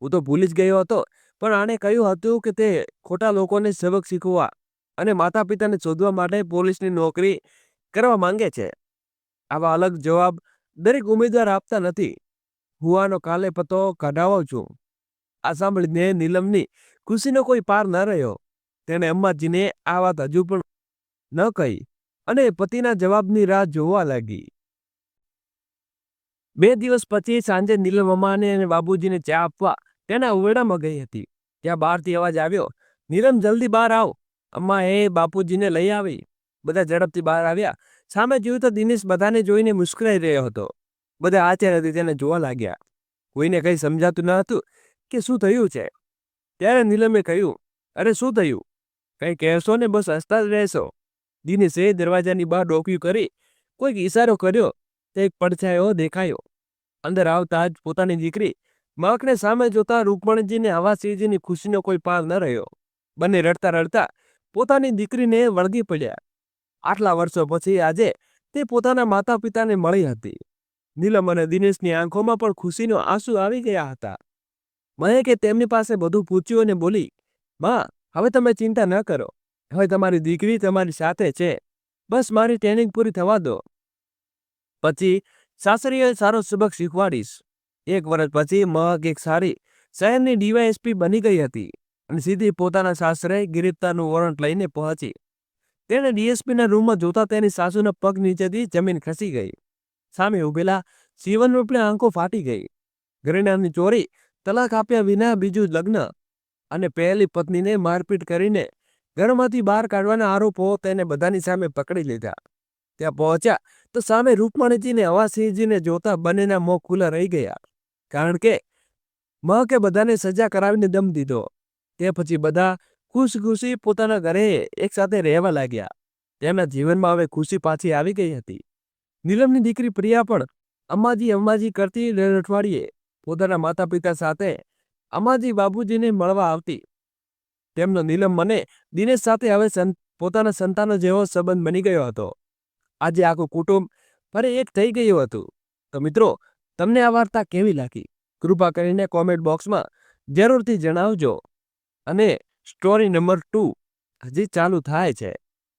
હું તો ભૂલી જ ગયો હતો, પણ આણે કહ્યું હતું કે તે ખોટા લોકોને સબક શીખવવા અને માતા પિતાને શોધવા માટે પોલીસની નોકરી કરવા માંગે છે. આવા અલગ જવાબ દરેક ઉમેદવાર આપતા નથી. હું આનો કાલે પતો કઢાવું છું. આ સાંભળીને નીલમની ખુશીનો કોઈ પાર ન રહ્યો. તેણે અમ્માજીને આ વાત હજુ પણ ન કહી અને પતિના જવાબની રાહ જોવા લાગી. 2 દિવસ પછી સાંજે નીલમ અમ્માને અને બાબુજીને ચા આપવા તેના ઓરડામાં ગઈ હતી. ત્યાં બહારથી અવાજ આવ્યો, નીલમ, જલ્દી બહાર આવ. અમ્માએ બાપુજીને લઈ આવી. બધા ઝડપથી બહાર આવ્યા. સામે જોયું તો દિનેશ બધાને જોઈને મુસ્કરાઈ રહ્યો હતો. બધા આશ્ચર્યથી તેને જોવા લાગ્યા. કોઈને કંઈ સમજાતું ન હતું કે શું થયું છે. ત્યારે નીલમે કહ્યું, અરે શું થયું? કંઈ કહેશો ને, બસ હસતા જ રહેશો. દિનેશે દરવાજાની બહાર ડોક્યું કરી કોઈક ઈશારો કર્યો તો એક પડછાયો દેખાયો. અંદર આવતા જ પોતાની દીકરી મકને સામે જોતા રૂકમણીજીને આવાસિંહજીની ખુશીનો કોઈ પાર ન રહ્યો. બંને રડતા રડતા પોતાની દીકરીને વળગી પડ્યા. આટલા વર્ષો પછી આજે તે પોતાના માતા પિતાને મળી હતી. નીલમ અને દિનેશની આંખોમાં પણ ખુશીનો આંસુ આવી ગયા હતા. મહેકે તેમની પાસે બધું પૂછ્યું અને બોલી, માં, હવે તમે ચિંતા ન કરો. હવે તમારી દીકરી તમારી સાથે છે. બસ મારી ટ્રેનિંગ પૂરી થવા દો. પછી સાસરીએ સારો સબક શીખવાડીશ. 1 વર્ષ પછી મહક એક સારી શહેરની ડીવાયએસપી બની ગઈ હતી અને સીધી પોતાના સાસરે ગિરફ્તારનું વોરંટ લઈને પહોંચી. તેણે ડીએસપીના રૂમમાં જોતા તેની સાસુના પગ નીચેથી જમીન ખસી ગઈ. સામે ઉભેલા શિવનની પણ આંખો ફાટી ગઈ. ઘરેણાની ચોરી, તલાક આપ્યા વિના બીજું લગ્ન અને પહેલી પત્નીને મારપીટ કરીને ઘરમાંથી બહાર કાઢવાના આરોપો તેને બધાની સામે પકડી લીધા. ત્યાં પહોંચ્યા તો સામે રૂકમણીજીને આવાસિંહજીને જોતા બંનેના મોં ખુલ્લા રહી ગયા. કારણ કે મહકે બધાને સજા કરાવીને દમ દીધો. તે પછી બધા ખુશખુશી પોતાના ઘરે એકસાથે રહેવા લાગ્યા. તેમના જીવનમાં હવે ખુશી પાછી આવી ગઈ હતી. નીલમની દીકરી પ્રિયા પણ અમ્માજી કરતી દર અઠવાડિયે પોતાના માતા પિતા સાથે અમ્માજી બાબુજીને મળવા આવતી. તેમનો નીલમ અને દિનેશ સાથે હવે પોતાના સંતાનો જેવો સંબંધ બની ગયો હતો. આજે આખું કુટુંબ ફરી એક થઈ ગયું હતું. તો મિત્રો, તમને આ વાર્તા કેવી લાગી? કૃપા કરીને કોમેન્ટ બોક્સમાં જરૂરથી જણાવજો. અને સ્ટોરી નંબર 2 હજી ચાલુ થાય છે.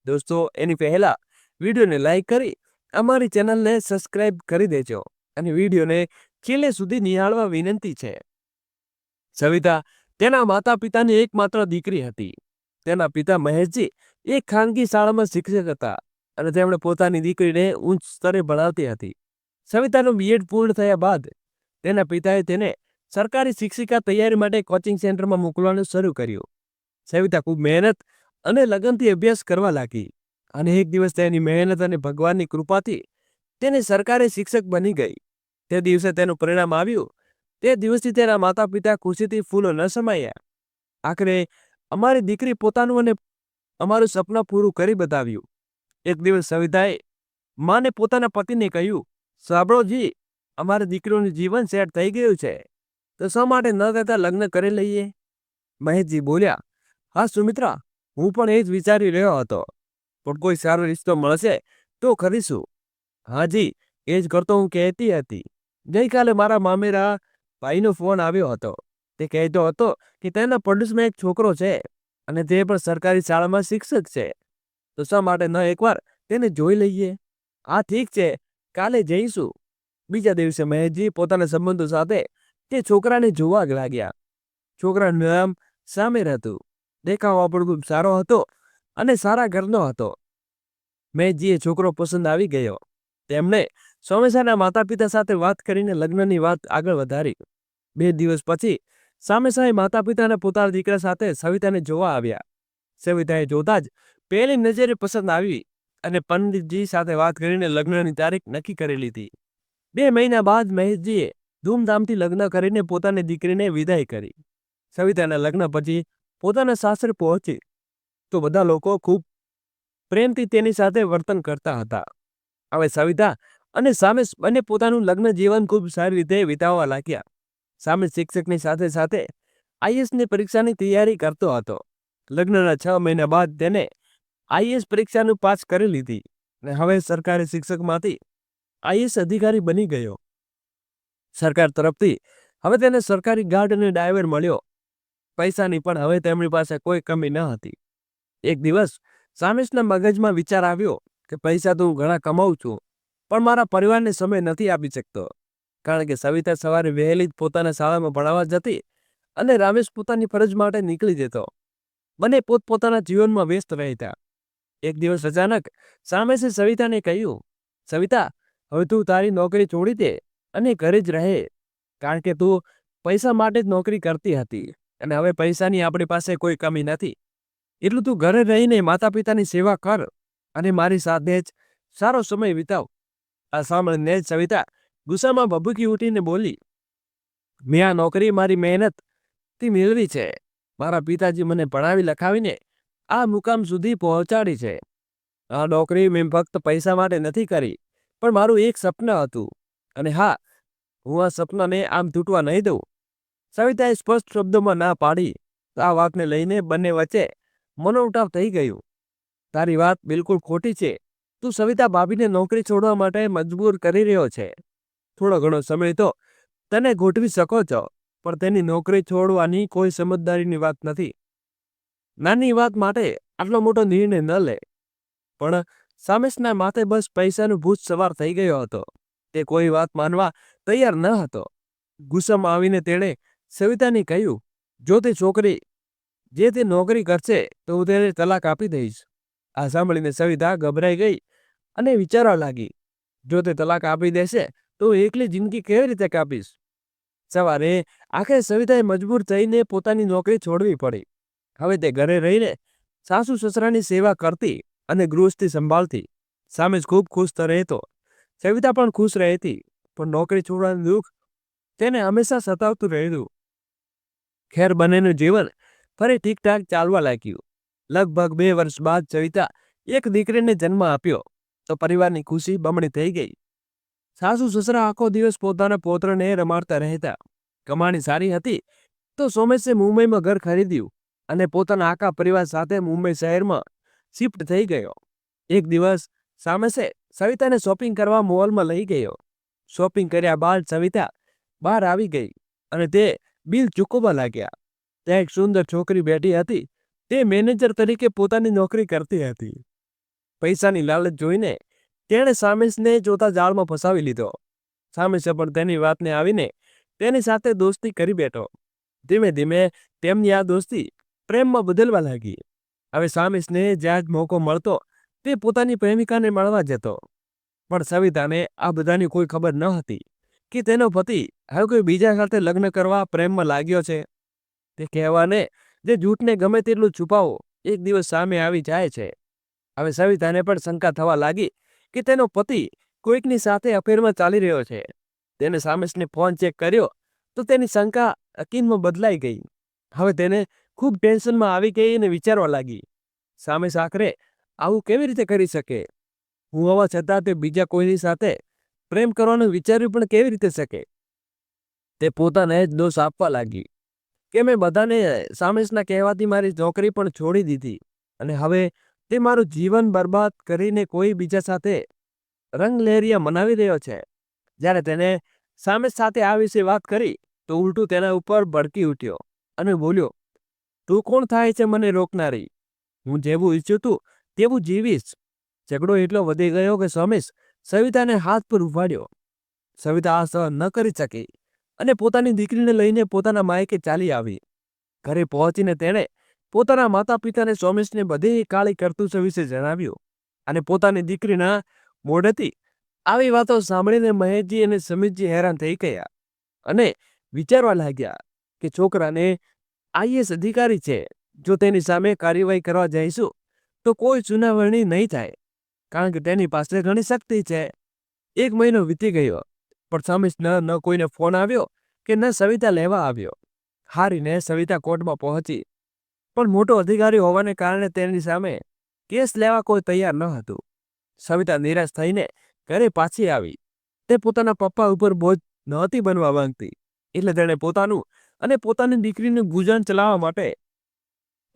દોસ્તો, એની પહેલા વિડીયોને લાઈક કરી અમારી ચેનલને સબસ્ક્રાઈબ કરી દેજો અને વિડીયોને છેલ્લે સુધી નિહાળવા વિનંતી છે. સવિતા તેના માતા પિતાની એકમાત્ર દીકરી હતી. તેના પિતા મહેશજી એક ખાનગી શાળામાં શિક્ષક હતા અને તેમણે પોતાની દીકરીને ઉચ્ચ સ્તરે ભણાવતી હતી. સવિતાનું બીએડ પૂર્ણ થયા બાદ તેના પિતાએ તેને સરકારી શિક્ષિકા તૈયારી માટે કોચિંગ સેન્ટરમાં મોકલવાનું શરૂ કર્યું. સવિતા ખૂબ મહેનત અને લગનથી અભ્યાસ કરવા લાગી અને એક દિવસ તેની મહેનત અને ભગવાનની કૃપાથી તેને સરકારી શિક્ષક બની ગઈ. તે દિવસે તેનું પરિણામ આવ્યું. તે દિવસથી તેના માતા પિતા ખુશીથી ફૂલો ન સમાયા. આખરે અમારી દીકરી પોતાનું અને અમારું સપના પૂરું કરી બતાવ્યું. એક દિવસ સવિતાએ માને પોતાના પતિને કહ્યું, સાંભળો જી, અમારી દીકરીનું જીવન સેટ થઈ ગયું છે, તો શા માટે ન થતા લગ્ન કરી લઈએ? મહેશજી બોલ્યા, હા સુમિત્રા, હું પણ એ જ વિચારી રહ્યો હતો, પણ કોઈ સારો રિશ્તો મળશે તો ખરીશું. હાજી, એ જ કરતો હું કહેતી હતી. ગઈકાલે મારા મામેરા ભાઈનો ફોન આવ્યો હતો. તે કહેતો હતો કે તેના પડોશમાં એક છોકરો છે અને તે પણ સરકારી શાળામાં શિક્ષક છે. તો શા માટે ન એકવાર તેને જોઈ લઈએ? હા ઠીક છે, કાલે જઈશું. બીજા દિવસે મહેશજી પોતાના સંબંધો સાથે તે છોકરાને જોવા લાગ્યા. છોકરાનું નામ સામેર હતું. દેખાવમાં પણ ખૂબ સારો હતો અને સારા ઘરનો હતો. મહેશજીએ છોકરો પસંદ આવી ગયો. તેમણે સોમેશાના માતા પિતા સાથે વાત કરીને લગ્નની વાત આગળ વધારી. 2 દિવસ પછી સામેશાએ માતા પિતાને પોતાના દીકરા સાથે સવિતાને જોવા આવ્યા. સવિતાએ જોતા જ પહેલી નજરે પસંદ આવી અને પંડિતજી સાથે વાત કરીને લગ્નની તારીખ નક્કી કરી લીધી. 2 મહિના બાદ મહેશજીએ ધૂમધામથી લગ્ન કરીને પોતાની દીકરીને વિદાય કરી. સવિતાના લગ્ન પછી પોતાના સાસરે પહોંચી તો બધા લોકો ખૂબ પ્રેમથી તેની સાથે વર્તન કરતા હતા. હવે સવિતા અને સામેશ બંને પોતાનું લગ્ન જીવન ખૂબ સારી રીતે વિતાવવા લાગ્યા. સામેશ શિક્ષકની સાથે સાથે આઈએએસની પરીક્ષાની તૈયારી કરતો હતો. લગ્નના 6 મહિના બાદ તેને આઈએએસ પરીક્ષાનું પાસ કરી લીધી અને હવે સરકારી શિક્ષકમાંથી આઈએએસ અધિકારી બની ગયો. સરકાર તરફથી હવે તેને સરકારી ગાર્ડ અને ડ્રાઈવર મળ્યો. પૈસાની પણ હવે તેમની પાસે કોઈ કમી ન હતી. એક દિવસ સામેશના મગજમાં વિચાર આવ્યો કે પૈસા તો હું ઘણા કમાઉં છું, પણ મારા પરિવારને સમય નથી આપી શકતો. કારણ કે સવિતા સવારે વહેલી જ પોતાના શાળામાં ભણાવવા જતી અને રામેશ પોતાની ફરજ માટે નીકળી જતો. બંને પોતપોતાના જીવનમાં વ્યસ્ત રહેતા. એક દિવસ અચાનક સામેશે સવિતાને કહ્યું, સવિતા, હવે તું તારી નોકરી છોડી દે અને ઘરે જ રહે, કારણ કે તું પૈસા માટે જ નોકરી કરતી હતી અને હવે પૈસાની આપણી પાસે કોઈ કમી નથી. એટલું તું ઘરે રહીને માતા પિતાની સેવા કર અને મારી સાથે જ સારો સમય વિતાવ. આ સાંભળીને જ સવિતા ગુસ્સામાં ભભૂકી ઉઠીને બોલી, મેં આ નોકરી મારી મહેનતથી મેળવી છે. મારા પિતાજી મને ભણાવી લખાવીને આ મુકામ સુધી પહોંચાડી છે. આ નોકરી મેં ફક્ત પૈસા માટે નથી કરી, પણ મારું એક સપનું હતું અને હા, હું આ સપનાને આમ તૂટવા નહીં દઉં. સવિતાએ સ્પષ્ટ શબ્દોમાં ના પાડી. આ વાતને લઈને બંને વચ્ચે મનોઉટાવ થઈ ગયું. તારી વાત બિલકુલ ખોટી છે. તું સવિતા ભાભીને નોકરી છોડવા માટે મજબૂર કરી રહ્યો છે. થોડો ઘણો સમય તો તને ગોઠવી શકો છો, પણ તેની નોકરી છોડવાની કોઈ સમજદારીની વાત નથી. નાની વાત માટે આટલો મોટો નિર્ણય ન લે. પણ સામેશના માથે બસ પૈસાનું ભૂત સવાર થઈ ગયો હતો. તે કોઈ વાત માનવા તૈયાર ન હતો. ગુસ્સામાં આવીને તેણે સવિતાને કહ્યું, જો તે છોકરી જે તે નોકરી કરશે તો હું તેને તલાક આપી દઈશ. આ સાંભળીને સવિતા ગભરાઈ ગઈ અને વિચારવા લાગી, જો તે તલાક આપી દેશે તો એકલી જિંદગી કેવી રીતે કાપીશ? સવારે આખરે સવિતાએ મજબૂર થઈને પોતાની નોકરી છોડવી પડી. હવે તે ઘરે રહીને સાસુ સસરાની સેવા કરતી અને ગૃહસ્થી સંભાળતી. સામેશ ખૂબ ખુશ રહેતો. સવિતા પણ ખુશ રહેતી, પણ નોકરી છોડવાનું દુઃખ તેને હંમેશા સતાવતું રહેતું. ખેર બંનેનું જીવન ફરી ઠીકઠાક ચાલવા લાગ્યું. લગભગ 2 વર્ષ બાદ સવિતા એક દીકરીને જન્મ આપ્યો તો પરિવારની ખુશી બમણી થઈ ગઈ. સાસુ સસરા આખો દિવસ પોતાના પૌત્રને રમાડતા રહેતા. કમાણી સારી હતી તો સોમેશે મુંબઈમાં ઘર ખરીદ્યું અને પોતાના આખા પરિવાર સાથે મુંબઈ શહેરમાં શિફ્ટ થઈ ગયો. એક દિવસ સામેશે સવિતાને શોપિંગ કરવા મોલમાં લઈ ગયો. શોપિંગ કર્યા બાદ સવિતા બહાર આવી ગઈ અને તે બિલ ચૂકવવા લાગ્યા. ત્યાં એક સુંદર છોકરી બેઠી હતી. તે મેનેજર તરીકે પોતાની નોકરી કરતી હતી. પૈસાની લાલચ જોઈને તેણે સામેશને જોતા જાળમાં ફસાવી લીધો. સામેશે પણ તેની વાતને આવીને તેની સાથે દોસ્તી કરી બેઠો. ધીમે ધીમે તેમની આ દોસ્તી પ્રેમમાં બદલવા લાગી. હવે સામેશને જ્યાં જ મોકો મળતો તે પોતાની પ્રેમિકાને મળવા જતો. પણ સવિતાને આ બધાની કોઈ ખબર ન હતી કે તેનો પતિ હવે કોઈ બીજા સાથે લગ્ન કરવા પ્રેમમાં લાગ્યો છે. તે કહેવાને જે જૂઠને ગમે તેટલું છુપાવો એક દિવસ સામે આવી જાય છે. હવે સવિતાને પણ શંકા થવા લાગી કે તેનો પતિ કોઈકની સાથે અફેરમાં ચાલી રહ્યો છે. તેને સામેશને ફોન ચેક કર્યો તો તેની શંકા યકીનમાં બદલાઈ ગઈ. હવે તેને ખૂબ ટેન્શનમાં આવી ગઈ અને વિચારવા લાગી, સામેશ આખરે આવું કેવી રીતે કરી શકે? હું હોવા છતાં તે બીજા કોઈની સાથે પ્રેમ કરવાનું વિચાર્યું પણ કેવી રીતે શકે? તે પોતાને જ દોષ આપવા લાગી કે મેં બધાને સામેશના કહેવાથી મારી નોકરી પણ છોડી દીધી. અને હવે તે મારું જીવન બરબાદ કરીને કોઈ બીજા સાથે રંગલેરિયા મનાવી રહ્યો છે. જ્યારે તેને સામે સાથે આ વિશે વાત કરી તો ઉલટું તેના ઉપર ભડકી ઉઠ્યો અને બોલ્યો, તું કોણ થાય છે મને રોકનારી? હું જેવું ઈચ્છું તું તેવું જીવીશ. ઝઘડો એટલો વધી ગયો કે સોમેશ સવિતાને હાથ પર ઉપાડ્યો. સવિતા આ સહન ન કરી શકી અને પોતાની દીકરીને લઈને પોતાના માયકે ચાલી આવી. ઘરે પહોંચીને તેણે પોતાના માતા પિતાને સોમેશને બધી કાળી કરતૂત વિશે જણાવ્યું અને પોતાની દીકરીના મોઢેથી આવી વાતો સાંભળીને મહેશજી અને સમિતજી હેરાન થઈ ગયા અને વિચારવા લાગ્યા કે છોકરાને આઈએસ અધિકારી છે, જો તેની સામે કાર્યવાહી કરવા જઈશું તો કોઈ સુનાવણી નહીં થાય, કારણ કે તેની પાસે ઘણી શક્તિ છે. 1 મહિનો વીતી ગયો પણ સમીશ ન કોઈને ફોન આવ્યો કે ન સવિતા લેવા આવ્યો. હારીને સવિતા કોર્ટમાં પહોંચી પણ મોટો અધિકારી હોવાને કારણે તેની સામે કેસ લેવા કોઈ તૈયાર ન હતું. સવિતા નિરાશ થઈને ઘરે પાછી આવી. તે પોતાના પપ્પા ઉપર બોજ નહોતી બનવા માંગતી, એટલે તેણે પોતાનું અને પોતાની દીકરીનું ગુજરાન ચલાવવા માટે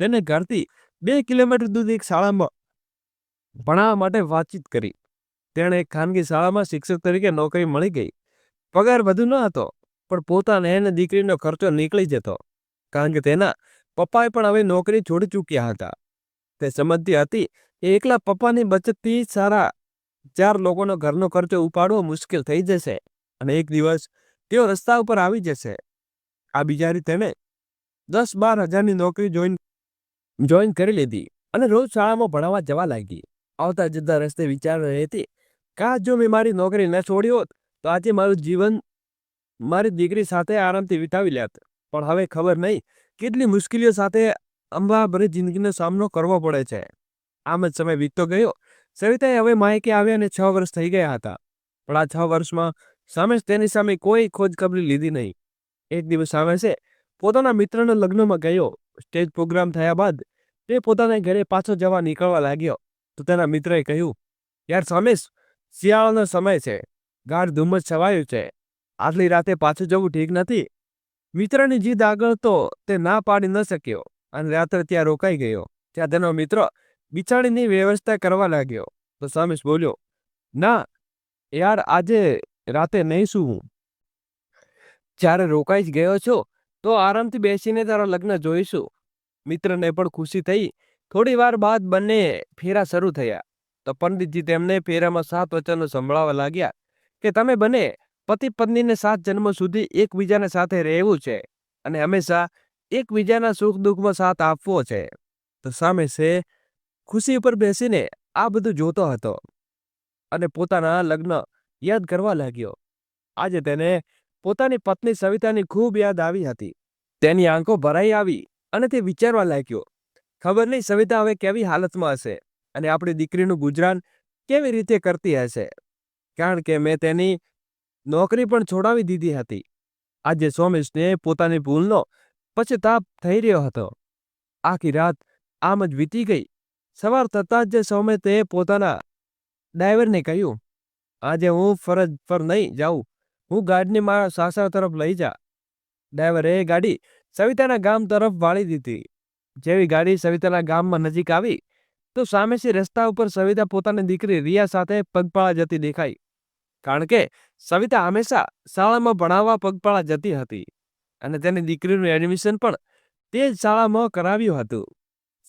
તેને ઘરથી 2 કિલોમીટર દૂર એક શાળામાં ભણાવવા માટે વાતચીત કરી. તેણે એક ખાનગી શાળામાં શિક્ષક તરીકે નોકરી મળી ગઈ. પગાર વધુ ન હતો પણ પોતાને અને દીકરીનો ખર્ચો નીકળી જતો, કારણ કે તેના પપ્પાએ પણ હવે નોકરી છોડી ચૂક્યા હતા. તે સમજતી હતી કે એકલા પપ્પાની બચતથી સારા 4 લોકોનો ઘરનો ખર્ચો ઉપાડવો મુશ્કેલ થઈ જશે અને એક દિવસ તેઓ રસ્તા ઉપર આવી જશે. આ બિચારી તેને 10-12 હજારની નોકરી જોઈન કરી લીધી અને રોજ શાળામાં ભણાવવા જવા લાગી. આવતા જતા રસ્તે વિચાર રહી હતી, કાશ જો મેં મારી નોકરી ન છોડી હોત તો આજે મારું જીવન મારી દીકરી સાથે આરામથી વિતાવી લેત. પણ હવે ખબર નહીં કેટલી મુશ્કેલીઓ સાથે અંબાભરી જિંદગીનો સામનો કરવો પડે છે. આમ જ સમય વીતતો ગયો. સવિતાએ હવે માયકે આવ્યા અને 6 વર્ષ થઈ ગયા હતા, પણ આ 6 વર્ષમાં સમીશ તેની સામે કોઈ ખોજખબરી લીધી નહીં. એક દિવસ સમીશે પોતાના મિત્રના લગ્નમાં ગયો. સ્ટેજ પ્રોગ્રામ થયા બાદ તે પોતાના ઘરે પાછો જવા નીકળવા લાગ્યો તો તેના મિત્રએ કહ્યું, યાર સમીશ, શિયાળાનો સમય છે, ગાઢ ધુમ્મસ છવાયું છે, આટલી રાતે પાછું જવું ઠીક નથી. મિત્રની જીદ આગળ તો તે ના પાડી ન શક્યો અને રાત્રે ત્યાં રોકાઈ ગયો. ત્યાં તેનો મિત્ર બિછાણીની વ્યવસ્થા કરવા લાગ્યો તો સમીશ બોલ્યો, ના યાર, આજે રાતે નહીં સૂવું. જ્યારે રોકાઈ જ ગયો છો તો આરામથી બેસીને તારા લગ્ન જોઈશું. મિત્રને પણ ખુશી થઈ. થોડી વાર બાદ બંને ફેરા શરૂ થયા તો પંડિતજી તેમને ફેરામાં 7 વચનો સંભળાવવા લાગ્યા કે તમે બંને પતિ પત્નીને 7 જન્મ સુધી એકબીજાને સાથે રહેવું છે અને હંમેશા એકબીજાના સુખ દુઃખમાં સાથ આપવો છે. તો સમીશે ખુશી ઉપર બેસીને આ બધું જોતો હતો અને પોતાના લગ્ન યાદ કરવા લાગ્યો. આજે તેને પોતાની પત્ની સવિતાની ખૂબ યાદ આવી હતી. તેની આંખો ભરાઈ આવી અને તે વિચારવા લાગ્યો, ખબર નહીં સવિતા હવે કેવી હાલતમાં હશે અને આપણી દીકરીનું ગુજરાન કેવી રીતે કરતી હશે, કારણ કે મેં તેની નોકરી પણ છોડાવી દીધી હતી. આજે સોમેશને પોતાની ભૂલનો પશ્ચાતાપ થઈ રહ્યો હતો. આખી રાત આમ જ વીતી ગઈ. સવાર થતાં જ સોમેશે પોતાના ડ્રાઈવરને કહ્યું, આજે હું ફરજ પર નહીં જાઉં, હું ગાડીને મારા સાસરા તરફ લઈ જા. ડ્રાઈવરે ગાડી સવિતાના ગામ તરફ વાળી દીધી. જેવી ગાડી સવિતાના ગામમાં નજીક આવી તો સામેથી રસ્તા ઉપર સવિતા પોતાની દીકરી રિયા સાથે પગપાળા જતી દેખાઈ, કારણ કે સવિતા હંમેશા શાળામાં ભણાવવા પગપાળા જતી હતી અને તેની દીકરીનું એડમિશન પણ તે જ શાળામાં કરાવ્યું હતું.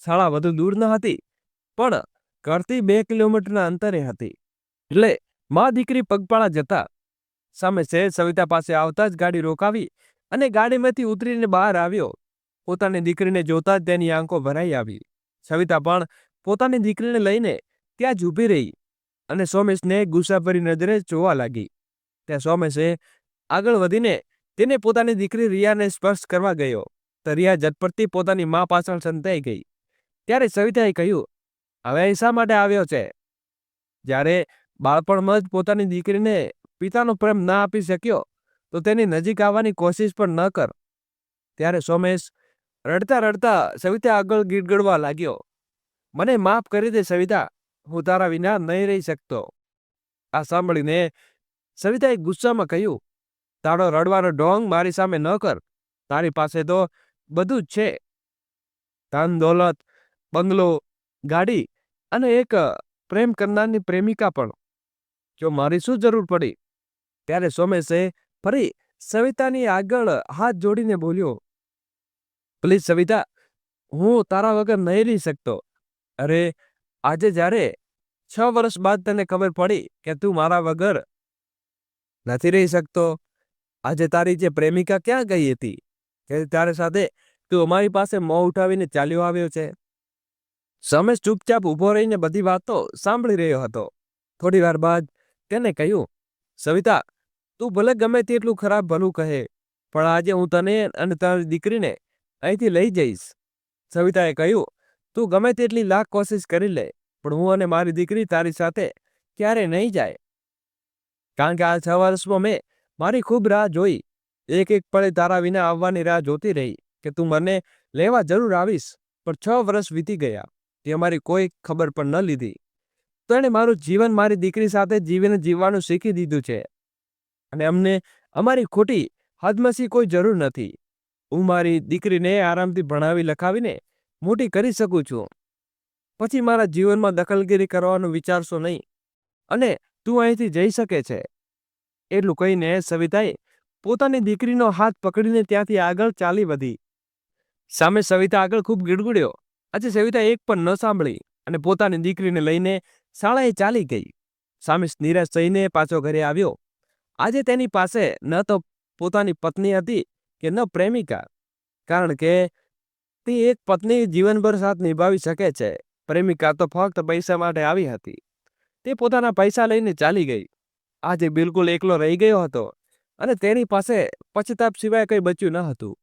શાળા વધુ દૂર ન હતી પણ ઘરથી 2 કિલોમીટરના અંતરે હતી, એટલે મા દીકરી પગપાળા જતા. સમીશે સવિતા પાસે આવતા જ ગાડી રોકાવી અને ગાડીમાંથી ઉતરીને બહાર આવ્યો. પોતાની દીકરીને જોતા જ તેની આંખો ભરાઈ આવી. સવિતા પણ પોતાની દીકરીને લઈને ત્યાં જ ઊભી રહી અને સોમેશને ગુસ્સાભરી નજરે જોવા લાગી. ત્યાં સોમેશે આગળ વધીને તેને પોતાની દીકરી રિયાને સ્પર્શ કરવા ગયો તો રિયા ઝટપટથી પોતાની મા પાછળ સંતાઈ ગઈ. ત્યારે સવિતાએ કહ્યું, હવે શા માટે આવ્યો છે? જ્યારે બાળપણમાં જ પોતાની દીકરીને પિતાનો પ્રેમ ના આપી શક્યો તો તેની નજીક આવવાની કોશિશ પણ ન કર. ત્યારે સોમેશ રડતા રડતા સવિતા આગળ ગીડગડવા લાગ્યો, મને માફ કરી દે સવિતા, હું તારા વિના નહીં રહી શકતો. આ સાંભળીને સવિતાએ ગુસ્સામાં કહ્યું, તારો રડવાનો ઢોંગ મારી સામે ન કર. તારી પાસે તો બધું જ છે, ધન દોલત, બંગલો, ગાડી અને એક પ્રેમ કરનારની પ્રેમિકા પણ. જો મારી શું જરૂર પડી? ત્યારે સોમેશે ફરી સવિતાની આગળ હાથ જોડીને બોલ્યો, પ્લીઝ સવિતા, હું તારા વગર નહીં રહી શકતો. અરે આજે જ્યારે 6 વર્ષ બાદ તને ખબર પડી કે તું મારા વગર નથી રહી શકતો, આજે તારી જે પ્રેમિકા ક્યાં ગઈ હતી કે તારી સાથે તું અમારી પાસે મોં ઉઠાવીને ચાલ્યો આવ્યો છે? સમેશ ચૂપચાપ ઊભો રહીને બધી વાતો સાંભળી રહ્યો હતો. થોડી વાર બાદ તેને કહ્યું, સવિતા, તું ભલે ગમે તેટલું ખરાબ ભલું કહે, પણ આજે હું તને અને તારી દીકરીને અહીંથી લઈ જઈશ. સવિતાએ કહ્યું, તું ગમે તેટલી લાખ કોશિશ કરી લે, પણ હું અને મારી દીકરી તારી સાથે ક્યારે નહીં જાય. કારણ કે આ 6 વર્ષમાં મેં મારી ખૂબ રાહ જોઈ. એક એક પળે તારા વિના આવવાની રાહ જોતી રહી કે તું મને લેવા જરૂર આવીશ. પણ 6 વર્ષ વીતી ગયા, તે અમારી કોઈ ખબર પણ ન લીધી. તો એણે મારું જીવન મારી દીકરી સાથે જીવીને જીવવાનું શીખી દીધું છે, અને અમને અમારી ખોટી હદમસી કોઈ જરૂર નથી. હું મારી દીકરીને આરામથી ભણાવી લખાવીને મોટી કરી શકું છું. પછી મારા જીવનમાં દખલગીરી કરવાનું વિચારશો નહીં, અને તું અહીંથી જઈ શકે છે. એટલું કહીને સવિતાએ પોતાની દીકરીનો હાથ પકડીને ત્યાંથી આગળ ચાલી વધી. સામે સવિતા આગળ ખૂબ ગીડગુડ્યો. આજે સવિતા એક પણ ન સાંભળી અને પોતાની દીકરીને લઈને શાળાએ ચાલી ગઈ. સામેશ નિરાશ થઈને પાછો ઘરે આવ્યો. આજે તેની પાસે ન તો પોતાની પત્ની હતી કે ન પ્રેમિકા, કારણ કે તે એક પત્ની જીવનભર સાથ નિભાવી શકે છે. પ્રેમિકા તો ફક્ત પૈસા માટે આવી હતી. તે પોતાના પૈસા લઈને ચાલી ગઈ. આજે બિલકુલ એકલો રહી ગયો હતો, અને તેની પાસે પશ્ચાતાપ સિવાય કંઈ બચ્યું ન હતું.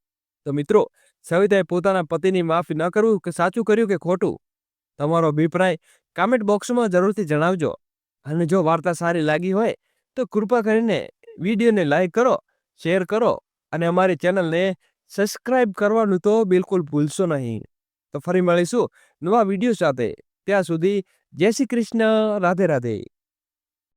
તો મિત્રો, સવિતાએ પોતાના પતિની માફી ન કરવું કે સાચું કર્યું કે ખોટું? તમારો અભિપ્રાય કમેન્ટ બોક્સમાં જરૂરથી જણાવજો. અને જો વાર્તા સારી લાગી હોય તો કૃપા કરીને વિડીયોને લાઈક કરો, શેર કરો, અને અમારી ચેનલને સબસ્ક્રાઇબ કરવાનું તો બિલકુલ ભૂલશો નહીં. તો ફરી મળીશું નવા વિડીયો સાથે. ત્યાં સુધી જય શ્રી કૃષ્ણ, રાધે રાધે.